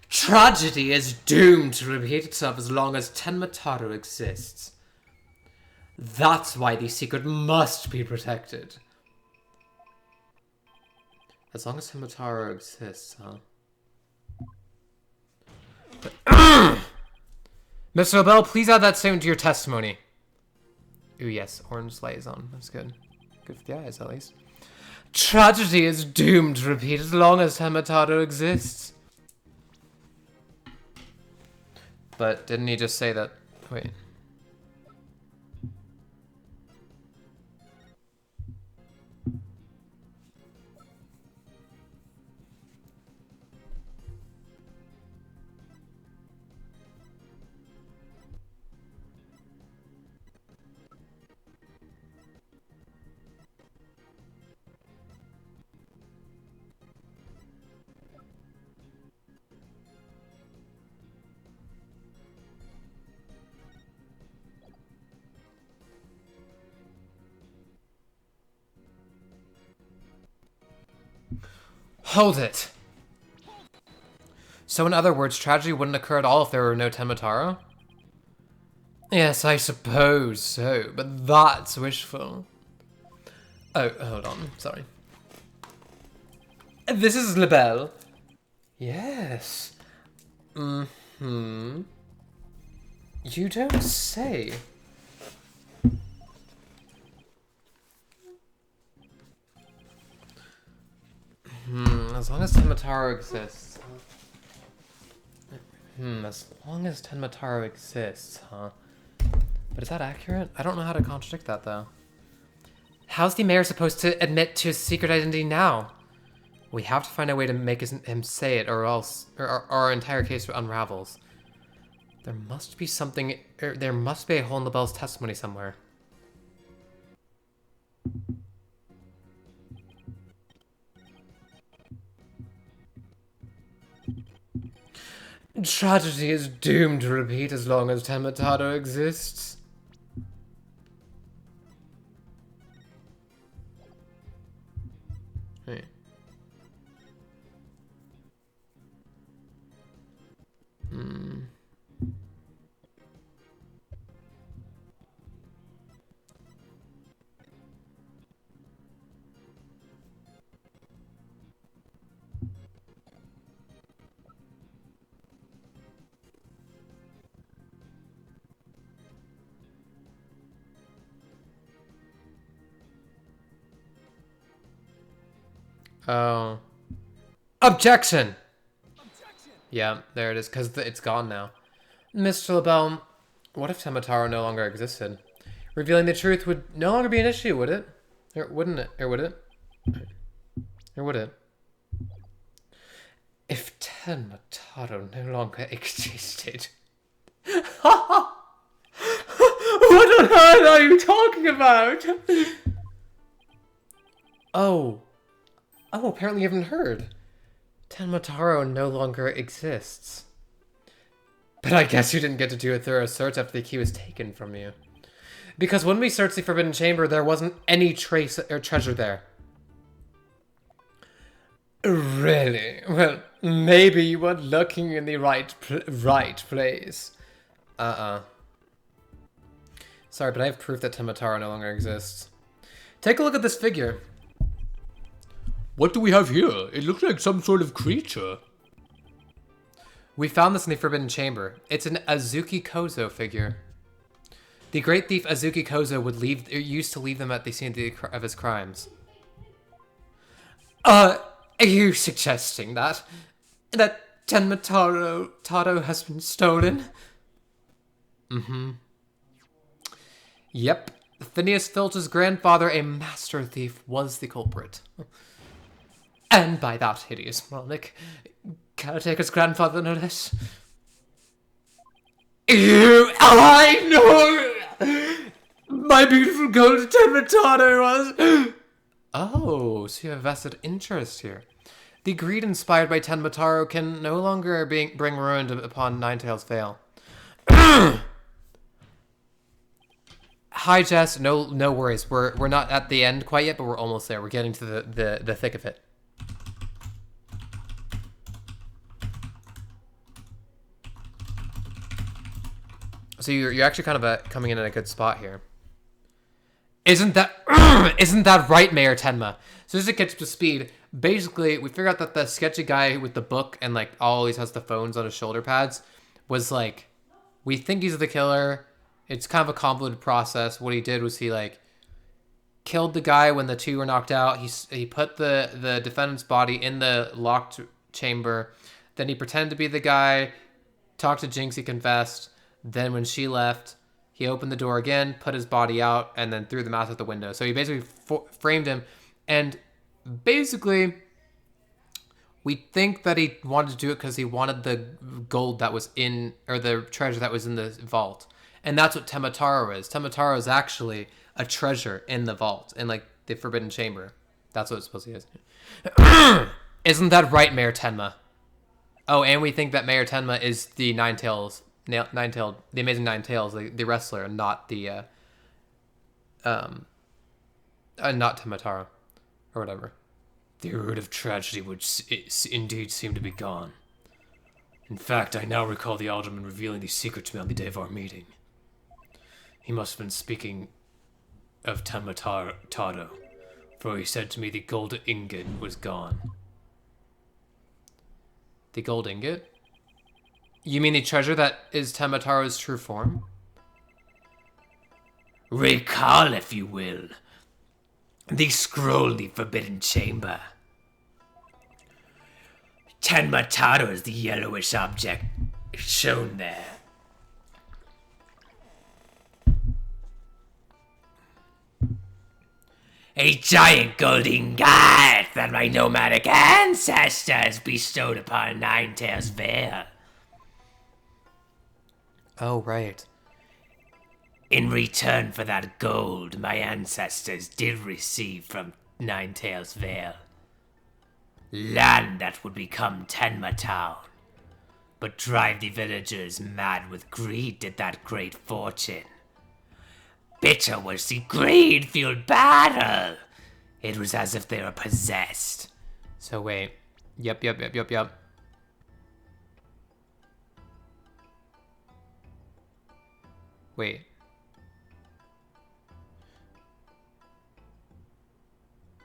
Tragedy is doomed to repeat itself as long as Temataro exists. That's why the secret must be protected. As long as Himataro exists, huh? Mr. LaBelle, please add that statement to your testimony. Ooh, yes, orange liaison. That's good. Good for the eyes, at least. Tragedy is doomed to repeat as long as Himataro exists. But didn't he just say that? Wait. Hold it! So in other words, tragedy wouldn't occur at all if there were no Tenmataro? Yes, I suppose so, but that's wishful. Oh, hold on, sorry. This is LaBelle. Yes. Mm-hmm. You don't say. As long as Tenmataro exists. As long as Tenmataro exists, huh? But is that accurate? I don't know how to contradict that, though. How's the mayor supposed to admit to his secret identity now? We have to find a way to make him say it, or else our entire case unravels. There must be something, there must be a hole in LaBelle's testimony somewhere. Tragedy is doomed to repeat as long as Tenmataro exists. Hey. Oh. Objection! Yeah, there it is, because it's gone now. Mr. LaBelle, what if Tenmataro no longer existed? Revealing the truth would no longer be an issue, would it? Or wouldn't it? Or would it? Or would it? If Tenmataro no longer existed... What on earth are you talking about? Oh, apparently you haven't heard. Tenmataro no longer exists. But I guess you didn't get to do a thorough search after the key was taken from you. Because when we searched the Forbidden Chamber, there wasn't any trace or treasure there. Really? Well, maybe you weren't looking in the right place. Sorry, but I have proof that Tenmataro no longer exists. Take a look at this figure. What do we have here? It looks like some sort of creature. We found this in the Forbidden Chamber. It's an Azuki Kozo figure. The great thief Azuki Kozo used to leave them at the scene of his crimes. Are you suggesting that Tenmataro has been stolen? Mm-hmm. Yep. Phineas Filch's grandfather, a master thief, was the culprit. And by that hideous moronic, caretaker's grandfather, no less. I know! My beautiful golden Tenmataro was... Oh, so you have vested interest here. The greed inspired by Tenmataro can no longer bring ruin upon Ninetales Vale. Hi, Jess. No worries. We're not at the end quite yet, but we're almost there. We're getting to the thick of it. So you're actually kind of coming in at a good spot here. Isn't that isn't that right, Mayor Tenma? So just to catch up to speed, basically we figured out that the sketchy guy with the book and like always has the phones on his shoulder pads was like, we think he's the killer. It's kind of a convoluted process. What he did was he like killed the guy when the two were knocked out. He put the defendant's body in the locked chamber. Then he pretended to be the guy, talked to Jinx, he confessed. Then when she left, he opened the door again, put his body out, and then threw the mask out the window. So he basically framed him. And basically, we think that he wanted to do it because he wanted the gold that was in, or the treasure that was in the vault. And that's what Temataro is. Temataro is actually a treasure in the vault, in like the Forbidden Chamber. That's what it's supposed to be. Isn't that right, Mayor Tenma? Oh, and we think that Mayor Tenma is the the amazing Nine Tails, the wrestler, not the not Temataro or whatever. The root of tragedy would indeed seem to be gone. In fact, I now recall the alderman revealing these secrets to me on the day of our meeting. He must have been speaking of Tenmataro, for he said to me the gold ingot was gone. The gold ingot? You mean the treasure that is Temataro's true form? Recall, if you will, the scroll in the Forbidden Chamber. Tenmataro is the yellowish object shown there. A giant golden ingot that my nomadic ancestors bestowed upon Ninetales Vale. Oh, right. In return for that gold, my ancestors did receive from Ninetales Vale land that would become Tenma Town, but drive the villagers mad with greed did that great fortune. Bitter was the greed-fueled battle. It was as if they were possessed. So wait. Yep. Wait.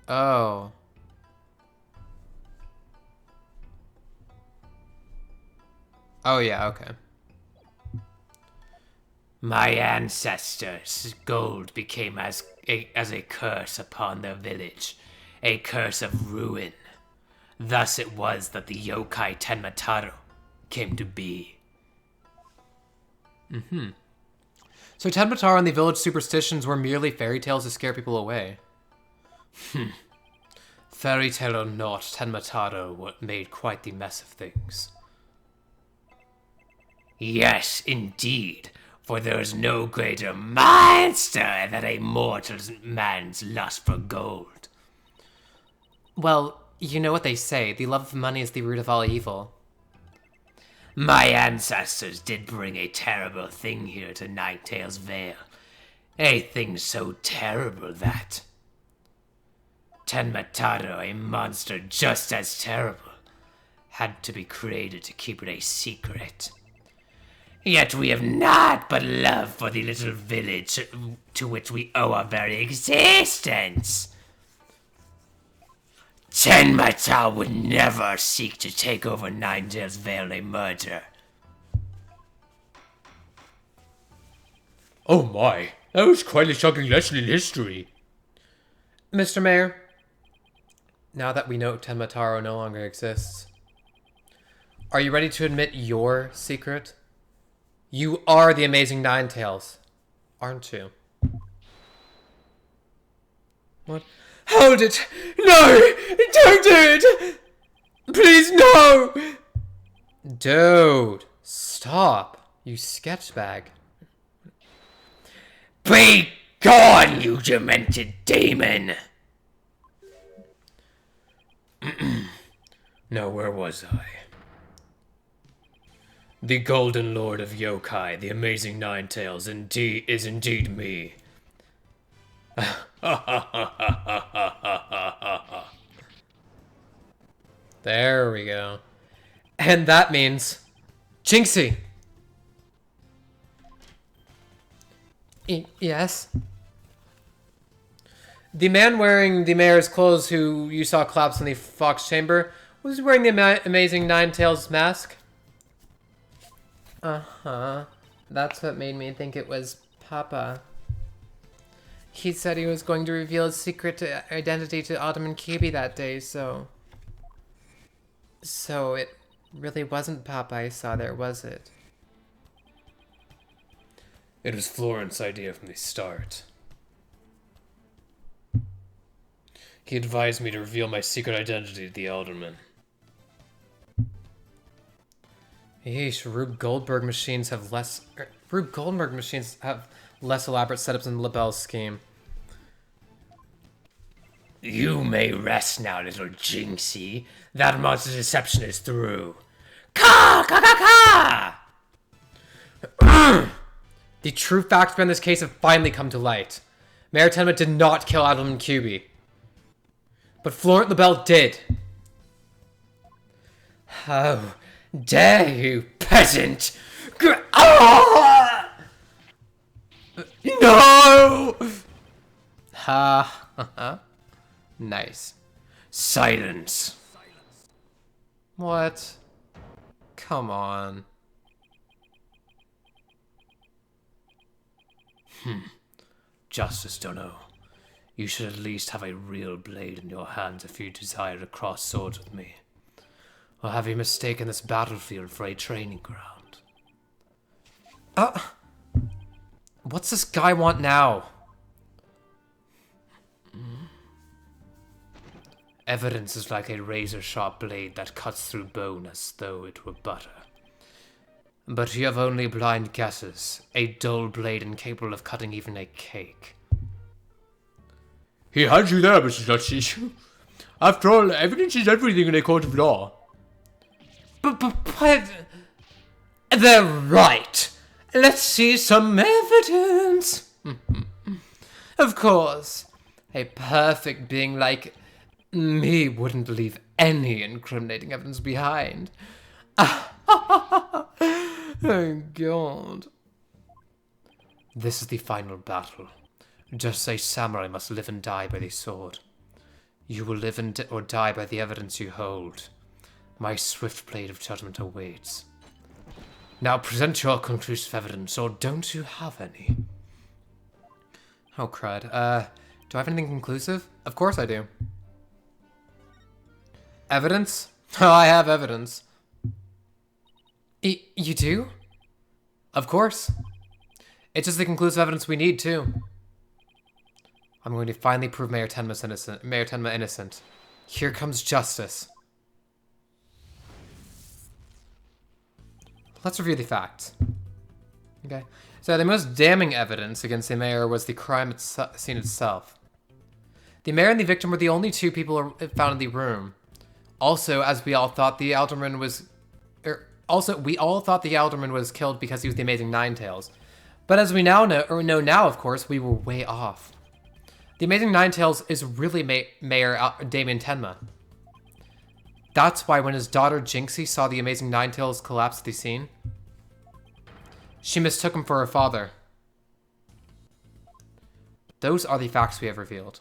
Oh. Oh yeah, okay. My ancestors' gold became as a curse upon their village, a curse of ruin. Thus it was that the yokai Tenmataro came to be. So Tenmataro and the village superstitions were merely fairy tales to scare people away. Fairy tale or not, Tenmataro made quite the mess of things. Yes, indeed. For there is no greater monster than a mortal man's lust for gold. Well, you know what they say, the love of money is the root of all evil. My ancestors did bring a terrible thing here to Ninetales Vale. A thing so terrible that Tenmataro, a monster just as terrible, had to be created to keep it a secret. Yet we have naught but love for the little village to which we owe our very existence. Tenmataro would never seek to take over Ninetales Vale a murder. Oh my, that was quite a shocking lesson in history. Mr. Mayor, now that we know Tenmataro no longer exists, are you ready to admit your secret? You are the amazing Ninetales, aren't you? What? Hold it! No! Don't do it! Please, no! Dude, stop. You sketch bag. Be gone, you demented demon! Now, where was I? The Golden Lord of Yokai, the amazing Ninetales, is indeed me. There we go. And that means Jinxie. Yes? The man wearing the mayor's clothes who you saw collapse in the Fox Chamber was he wearing the amazing Ninetales mask. Uh-huh. That's what made me think it was Papa. He said he was going to reveal his secret identity to Alderman Cuby that day, so... So it really wasn't Papa I saw there, was it? It was Florent's idea from the start. He advised me to reveal my secret identity to the Alderman. Yeesh, Rube Goldberg machines have less elaborate setups than LaBelle's scheme. You may rest now, little Jinxie. That monster's deception is through. Ka! Ka ka ka! The true facts behind this case have finally come to light. Mayor Tenma did not kill Alderman Cuby. But Florent LaBelle did. How dare you, peasant! Ah! No! Ha. Nice. Silence. What? Come on. Justice, Dono. You should at least have a real blade in your hands if you desire to cross swords with me. Or have you mistaken this battlefield for a training ground? What's this guy want now? Evidence is like a razor-sharp blade that cuts through bone as though it were butter. But you have only blind guesses, a dull blade incapable of cutting even a cake. He had you there, Mr. Justice. After all, evidence is everything in a court of law. But they're right. Let's see some evidence. Of course, a perfect being like me wouldn't leave any incriminating evidence behind. Oh God. This is the final battle. Just a samurai must live and die by the sword. You will live or die by the evidence you hold. My swift blade of judgment awaits. Now present your conclusive evidence, or don't you have any? Oh crud. Do I have anything conclusive? Of course I do. Evidence? Oh, I have evidence. You do? Of course. It's just the conclusive evidence we need, too. I'm going to finally prove Mayor Tenma innocent. Here comes justice. Let's review the facts. Okay. So the most damning evidence against the mayor was the crime scene itself. The mayor and the victim were the only two people found in the room. Also, as we all thought, the alderman was... we all thought the alderman was killed because he was the amazing Ninetales. But as we now know now, of course, we were way off. The amazing Ninetales is really Mayor Damien Tenma. That's why when his daughter Jinxie saw the amazing Ninetales collapse at the scene, she mistook him for her father. Those are the facts we have revealed.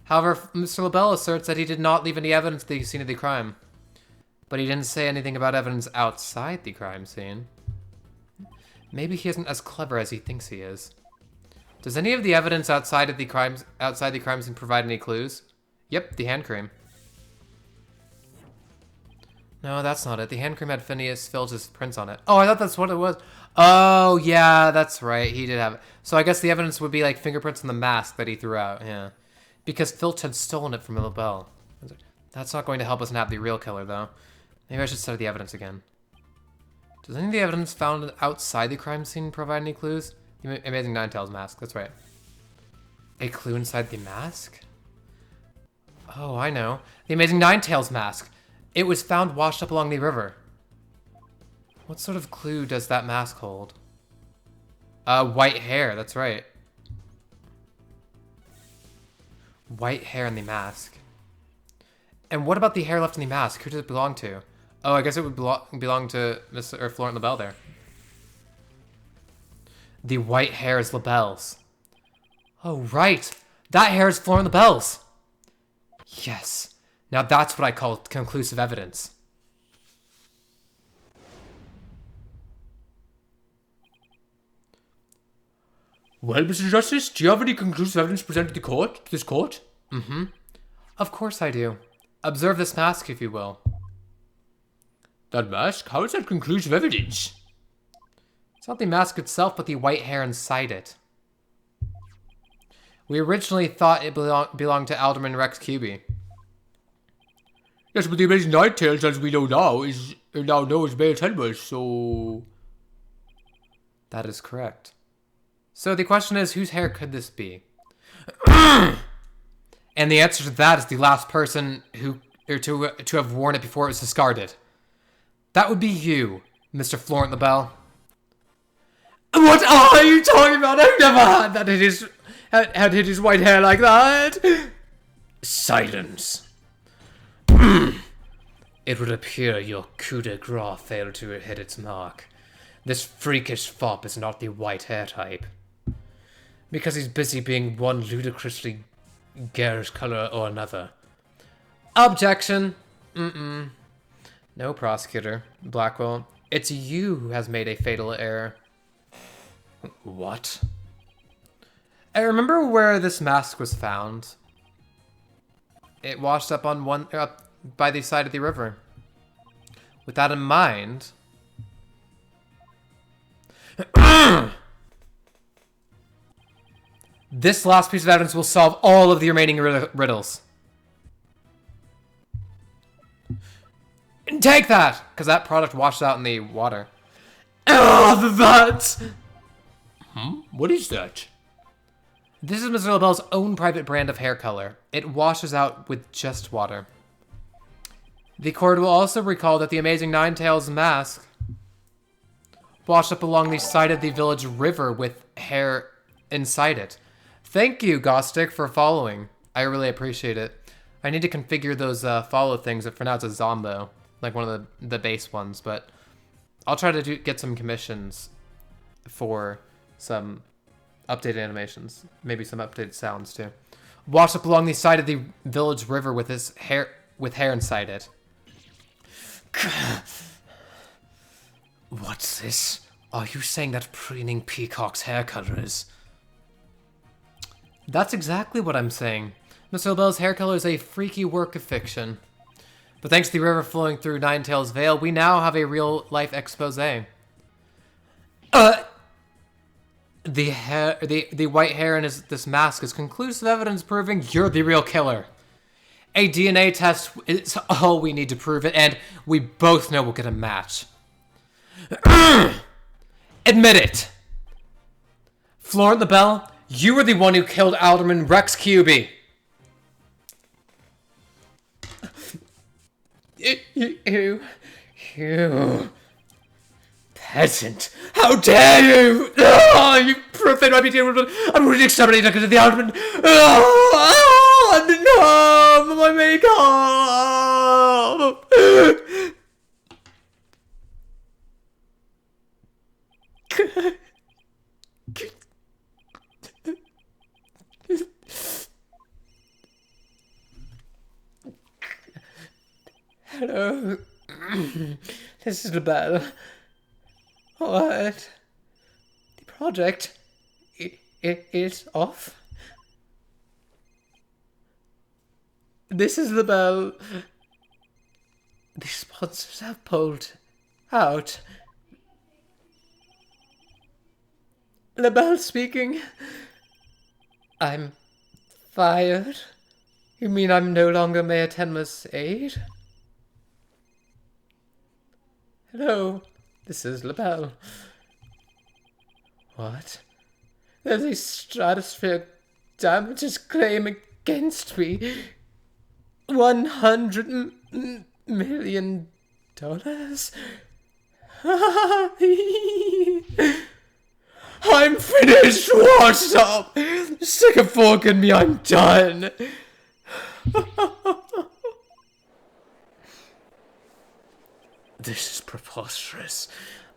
However, Mr. LaBelle asserts that he did not leave any evidence at the scene of the crime. But he didn't say anything about evidence outside the crime scene. Maybe he isn't as clever as he thinks he is. Does any of the evidence outside the crime scene provide any clues? Yep, the hand cream. No, that's not it. The hand cream had Phineas Filch's prints on it. Oh, I thought that's what it was. Oh, yeah, that's right. He did have it. So I guess the evidence would be like fingerprints on the mask that he threw out. Yeah. Because Filch had stolen it from LaBelle. That's not going to help us nab the real killer, though. Maybe I should study the evidence again. Does any of the evidence found outside the crime scene provide any clues? The amazing Ninetales mask, that's right. A clue inside the mask? Oh, I know. The amazing Ninetales mask. It was found washed up along the river. What sort of clue does that mask hold? White hair, that's right. White hair in the mask. And what about the hair left in the mask? Who does it belong to? Oh, I guess it would belong to Mr. Florent LaBelle there. The white hair is LaBelle's. Oh, right. That hair is Florent LaBelle's. Yes. Now that's what I call conclusive evidence. Well, Mr. Justice, do you have any conclusive evidence presented to this court? Of course I do. Observe this mask, if you will. That mask? How is that conclusive evidence? It's not the mask itself, but the white hair inside it. We originally thought it belonged to Alderman Rex Cuby. Yes, but the Amazing Ninetales, as we know now, is male Tenmas, so... That is correct. So the question is, whose hair could this be? And the answer to that is the last person to have worn it before it was discarded. That would be you, Mr. Florent LaBelle. What are you talking about? I've never had his white hair like that. Silence. It would appear your coup de grace failed to hit its mark. This freakish fop is not the white hair type. Because he's busy being one ludicrously garish color or another. Objection. No, prosecutor. Blackwell. It's you who has made a fatal error. What? I remember where this mask was found. It washed up on by the side of the river. With that in mind... This last piece of evidence will solve all of the remaining riddles. Take that! Because that product washed out in the water. Oh, that! What is that? This is Mr. LaBelle's own private brand of hair color. It washes out with just water. The court will also recall that the Amazing Ninetales mask washed up along the side of the village river with hair inside it. Thank you, Gostic, for following. I really appreciate it. I need to configure those follow things. For now, it's a Zombo, like one of the base ones, but I'll try to get some commissions for some updated animations, maybe some updated sounds too. Washed up along the side of the village river with hair inside it. What's this? Are you saying that preening peacock's hair color is... That's exactly what I'm saying. Mr. LaBelle's hair color is a freaky work of fiction. But thanks to the river flowing through Ninetales Vale, we now have a real-life expose. The white hair in this mask is conclusive evidence proving you're the real killer. A DNA test is all we need to prove it, and we both know we'll get a match. Admit it! Florent LaBelle, you were the one who killed Alderman Rex Cuby. You peasant! How dare you! Oh, you profane my beauty! I'm going to exterminate because of the Alderman! Oh, no! My makeup! Hello. This is LaBelle. What? The project is off. This is LaBelle. The sponsors have pulled out. LaBelle speaking. I'm fired. You mean I'm no longer Mayor Tenma's aide? Hello, this is LaBelle. What? There's a stratospheric damages claim against me. $100 million? I'm finished! What's up? Stick a fork in me, I'm done! This is preposterous.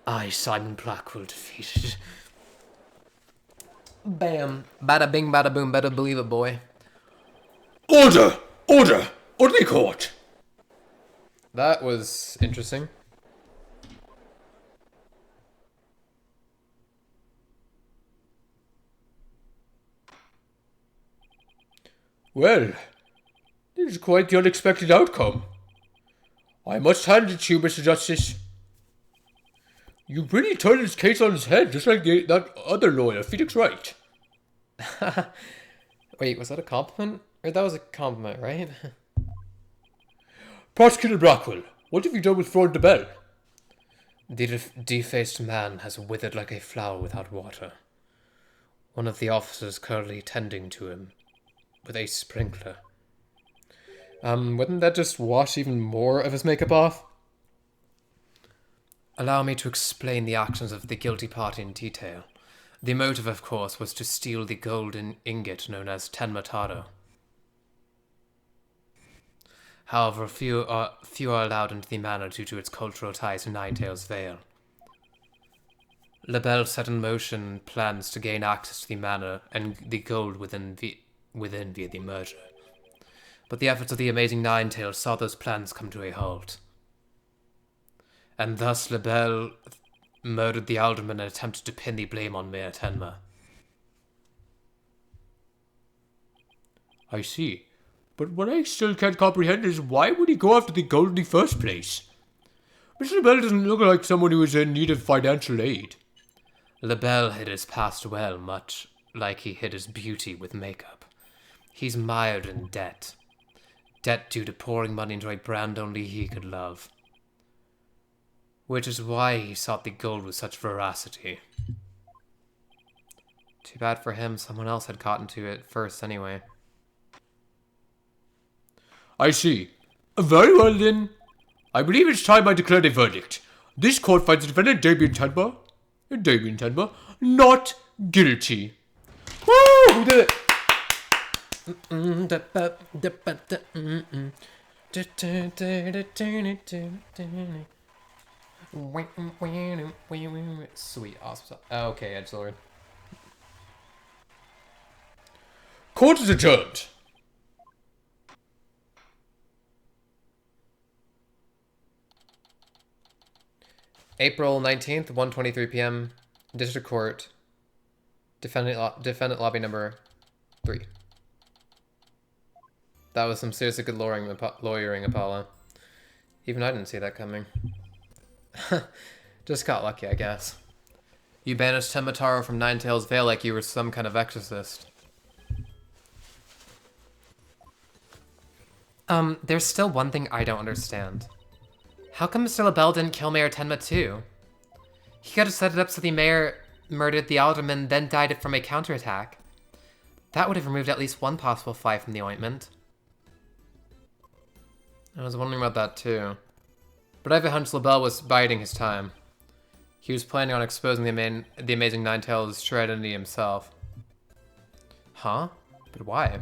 I, Simon Blackwell, defeated. Bam. Bada bing, bada boom, better believe it, boy. Order! Order! Orderly court! That was interesting. Well, this is quite the unexpected outcome. I must hand it to you, Mr. Justice. You really turned his case on his head, just like that other lawyer, Felix Wright. Wait, was that a compliment? Or that was a compliment, right? Prosecutor Blackwell, what have you done with Florida Bell? The defaced man has withered like a flower without water. One of the officers currently tending to him with a sprinkler. Wouldn't that just wash even more of his makeup off? Allow me to explain the actions of the guilty party in detail. The motive, of course, was to steal the golden ingot known as Tenmataro. However, few are allowed into the manor due to its cultural ties to Ninetails Vale. LaBelle set in motion plans to gain access to the manor and the gold within via the merger. But the efforts of the amazing Ninetails saw those plans come to a halt. And thus LaBelle murdered the alderman and attempted to pin the blame on Mayor Tenma. I see. But what I still can't comprehend is why would he go after the gold in the first place? Mr. Bell doesn't look like someone who is in need of financial aid. LaBelle hid his past well, much like he hid his beauty with makeup. He's mired in debt. Debt due to pouring money into a brand only he could love. Which is why he sought the gold with such veracity. Too bad for him, someone else had gotten to it first anyway. I see. Very well then. I believe it's time I declared a verdict. This court finds the defendant Damien Tenma not guilty. Woo! We did it! Sweet, awesome. Okay, Edgelord. Court is adjourned. April 19th, 1:23 p.m. District Court. Defendant lobby number 3. That was some seriously good lawyering, Apollo. Even I didn't see that coming. Just got lucky, I guess. You banished Tenmataro from Ninetails Vale like you were some kind of exorcist. There's still one thing I don't understand. How come Mr. LaBelle didn't kill Mayor Tenma too? He could have set it up so the mayor murdered the alderman, then died from a counterattack. That would have removed at least one possible fly from the ointment. I was wondering about that too. But I have a hunch LaBelle was biding his time. He was planning on exposing the amazing Ninetails' true identity himself. Huh? But why?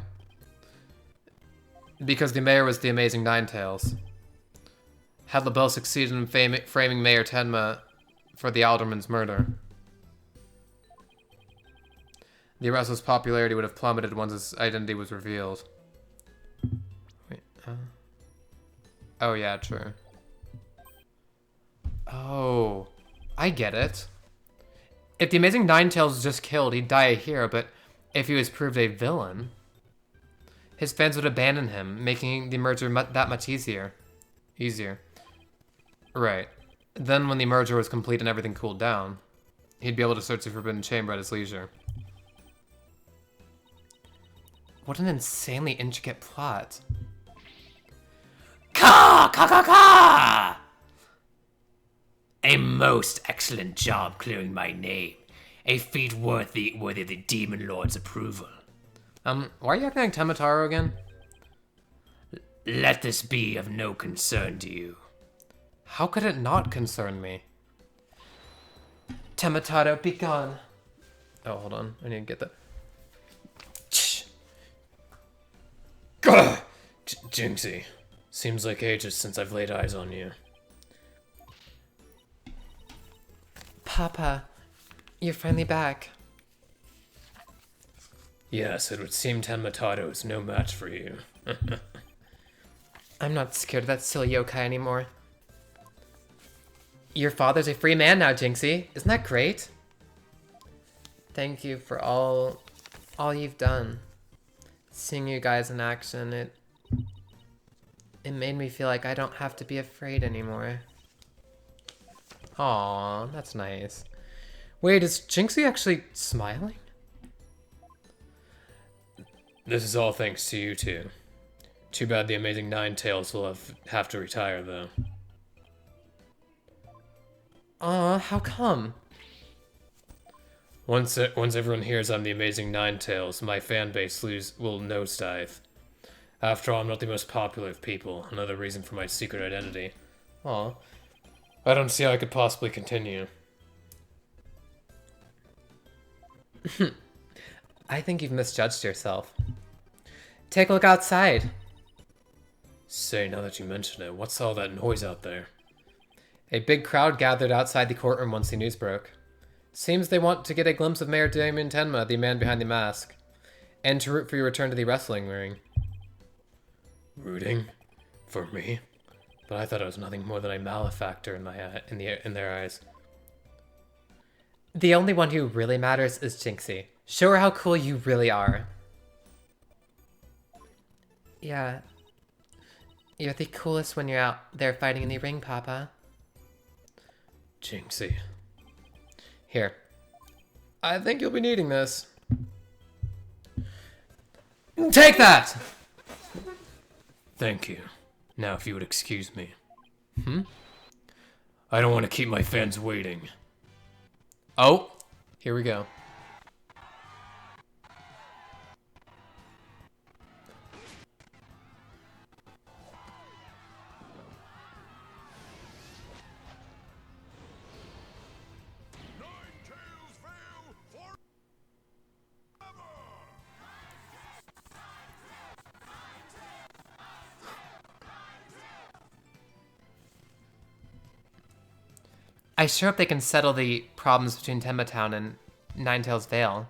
Because the mayor was the amazing Ninetails. Had LaBelle succeeded in framing Mayor Tenma for the alderman's murder, the arrest's popularity would have plummeted once his identity was revealed. Wait, oh yeah, true. Oh, I get it. If the amazing Ninetails was just killed, he'd die a hero, but if he was proved a villain, his fans would abandon him, making the merger that much easier. Right. Then when the merger was complete and everything cooled down, he'd be able to search the Forbidden Chamber at his leisure. What an insanely intricate plot. Ka! Ka ka ka! A most excellent job clearing my name. A feat worthy of the Demon Lord's approval. Why are you acting like Tenmataro again? Let this be of no concern to you. How could it not concern me? Tenmataro, be gone. Oh, hold on. I need to get that. Gah! Jinxie. Seems like ages since I've laid eyes on you. Papa, you're finally back. Yes, it would seem Tenma is no match for you. I'm not scared of that silly yokai anymore. Your father's a free man now, Jinxie. Isn't that great? Thank you for all you've done. Seeing you guys in action, it made me feel like I don't have to be afraid anymore. Aw, that's nice. Wait, is Jinxie actually smiling? This is all thanks to you two. Too bad the amazing Ninetales will have to retire, though. Aw, how come? Once everyone hears I'm the amazing Ninetales, my fan base will nosedive. After all, I'm not the most popular of people. Another reason for my secret identity. Aw. I don't see how I could possibly continue. I think you've misjudged yourself. Take a look outside. Say, now that you mention it, what's all that noise out there? A big crowd gathered outside the courtroom once the news broke. Seems they want to get a glimpse of Mayor Damien Tenma, the man behind the mask, and to root for your return to the wrestling ring. Rooting? For me? But I thought I was nothing more than a malefactor in their eyes. The only one who really matters is Jinxie. Show her how cool you really are. Yeah. You're the coolest when you're out there fighting in the ring, Papa. Jinxie. Here. I think you'll be needing this. Take that! Thank you. Now, if you would excuse me. I don't want to keep my fans waiting. Oh, here we go. I sure hope they can settle the problems between Tenma Town and Ninetales Vale.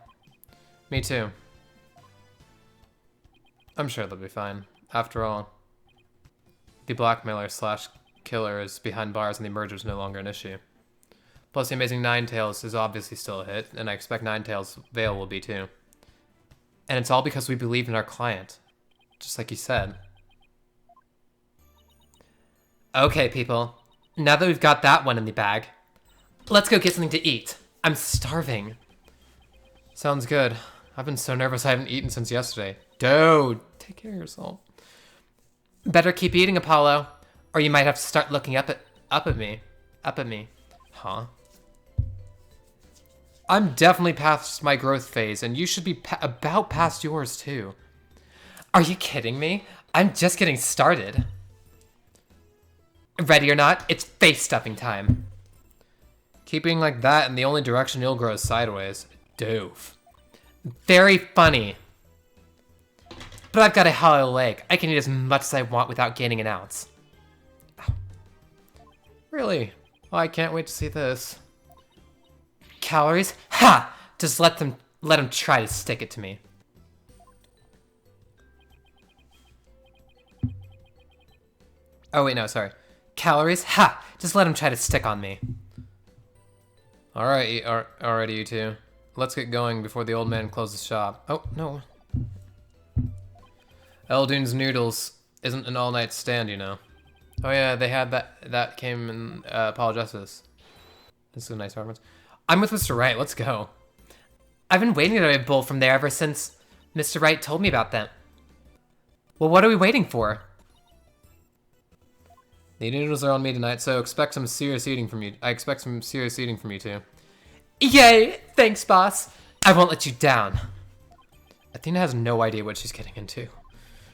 Me too. I'm sure they'll be fine. After all, the blackmailer slash killer is behind bars and the merger is no longer an issue. Plus, the Amazing Ninetales is obviously still a hit, and I expect Ninetales Vale will be too. And it's all because we believe in our client, just like you said. Okay, people. Now that we've got that one in the bag, let's go get something to eat. I'm starving. Sounds good. I've been so nervous I haven't eaten since yesterday. Dude, take care of yourself. Better keep eating, Apollo, or you might have to start looking up at me. Huh? I'm definitely past my growth phase, and you should be about past yours too. Are you kidding me? I'm just getting started. Ready or not, it's face stuffing time. Keeping like that, and the only direction you'll grow is sideways. Doof. Very funny. But I've got a hollow leg. I can eat as much as I want without gaining an ounce. Ow. Really? Well, I can't wait to see this. Calories? Ha! Just let them try to stick it to me. Oh wait, no, sorry. Calories? Ha! Just let him try to stick on me. Alrighty, you two. Let's get going before the old man closes shop. Oh, no. Eldune's Noodles isn't an all-night stand, you know. Oh yeah, they had that came in Paul Justice. This is a nice reference. I'm with Mr. Wright, let's go. I've been waiting to have a bowl from there ever since Mr. Wright told me about them. Well, what are we waiting for? The noodles are on me tonight, so expect some serious eating from you. I expect some serious eating from you too. Yay! Thanks, boss. I won't let you down. Athena has no idea what she's getting into.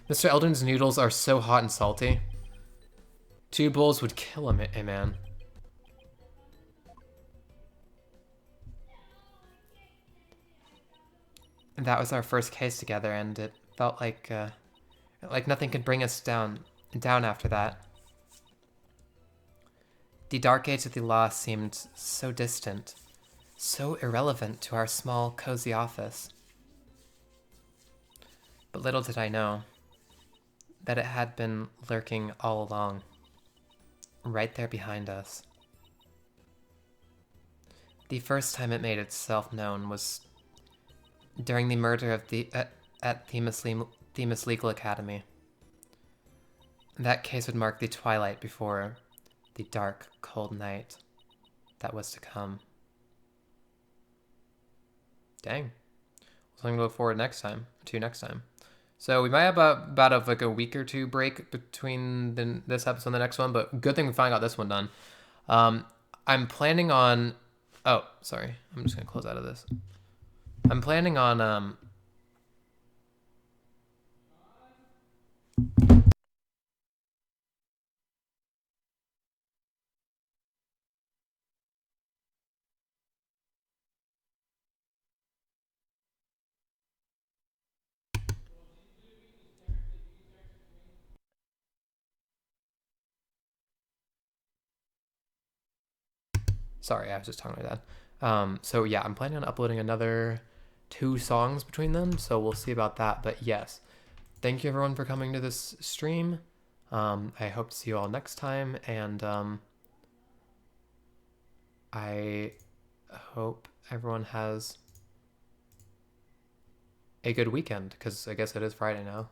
Mr. Eldon's noodles are so hot and salty. 2 bowls would kill a man. And that was our first case together, and it felt like nothing could bring us down after that. The dark age of the law seemed so distant, so irrelevant to our small, cozy office. But little did I know that it had been lurking all along, right there behind us. The first time it made itself known was during the murder of at Themis Legal Academy. That case would mark the twilight before the dark, cold night that was to come. Dang. Something to look forward next time. So we might have about like a week or two break between this episode and the next one, but good thing we finally got this one done. I'm planning on... Oh, sorry. I'm just going to close out of this. I'm planning on... Sorry, I was just talking to my dad. So yeah, I'm planning on uploading another 2 songs between them, so we'll see about that. But yes, thank you everyone for coming to this stream. I hope to see you all next time, and I hope everyone has a good weekend, because I guess it is Friday now.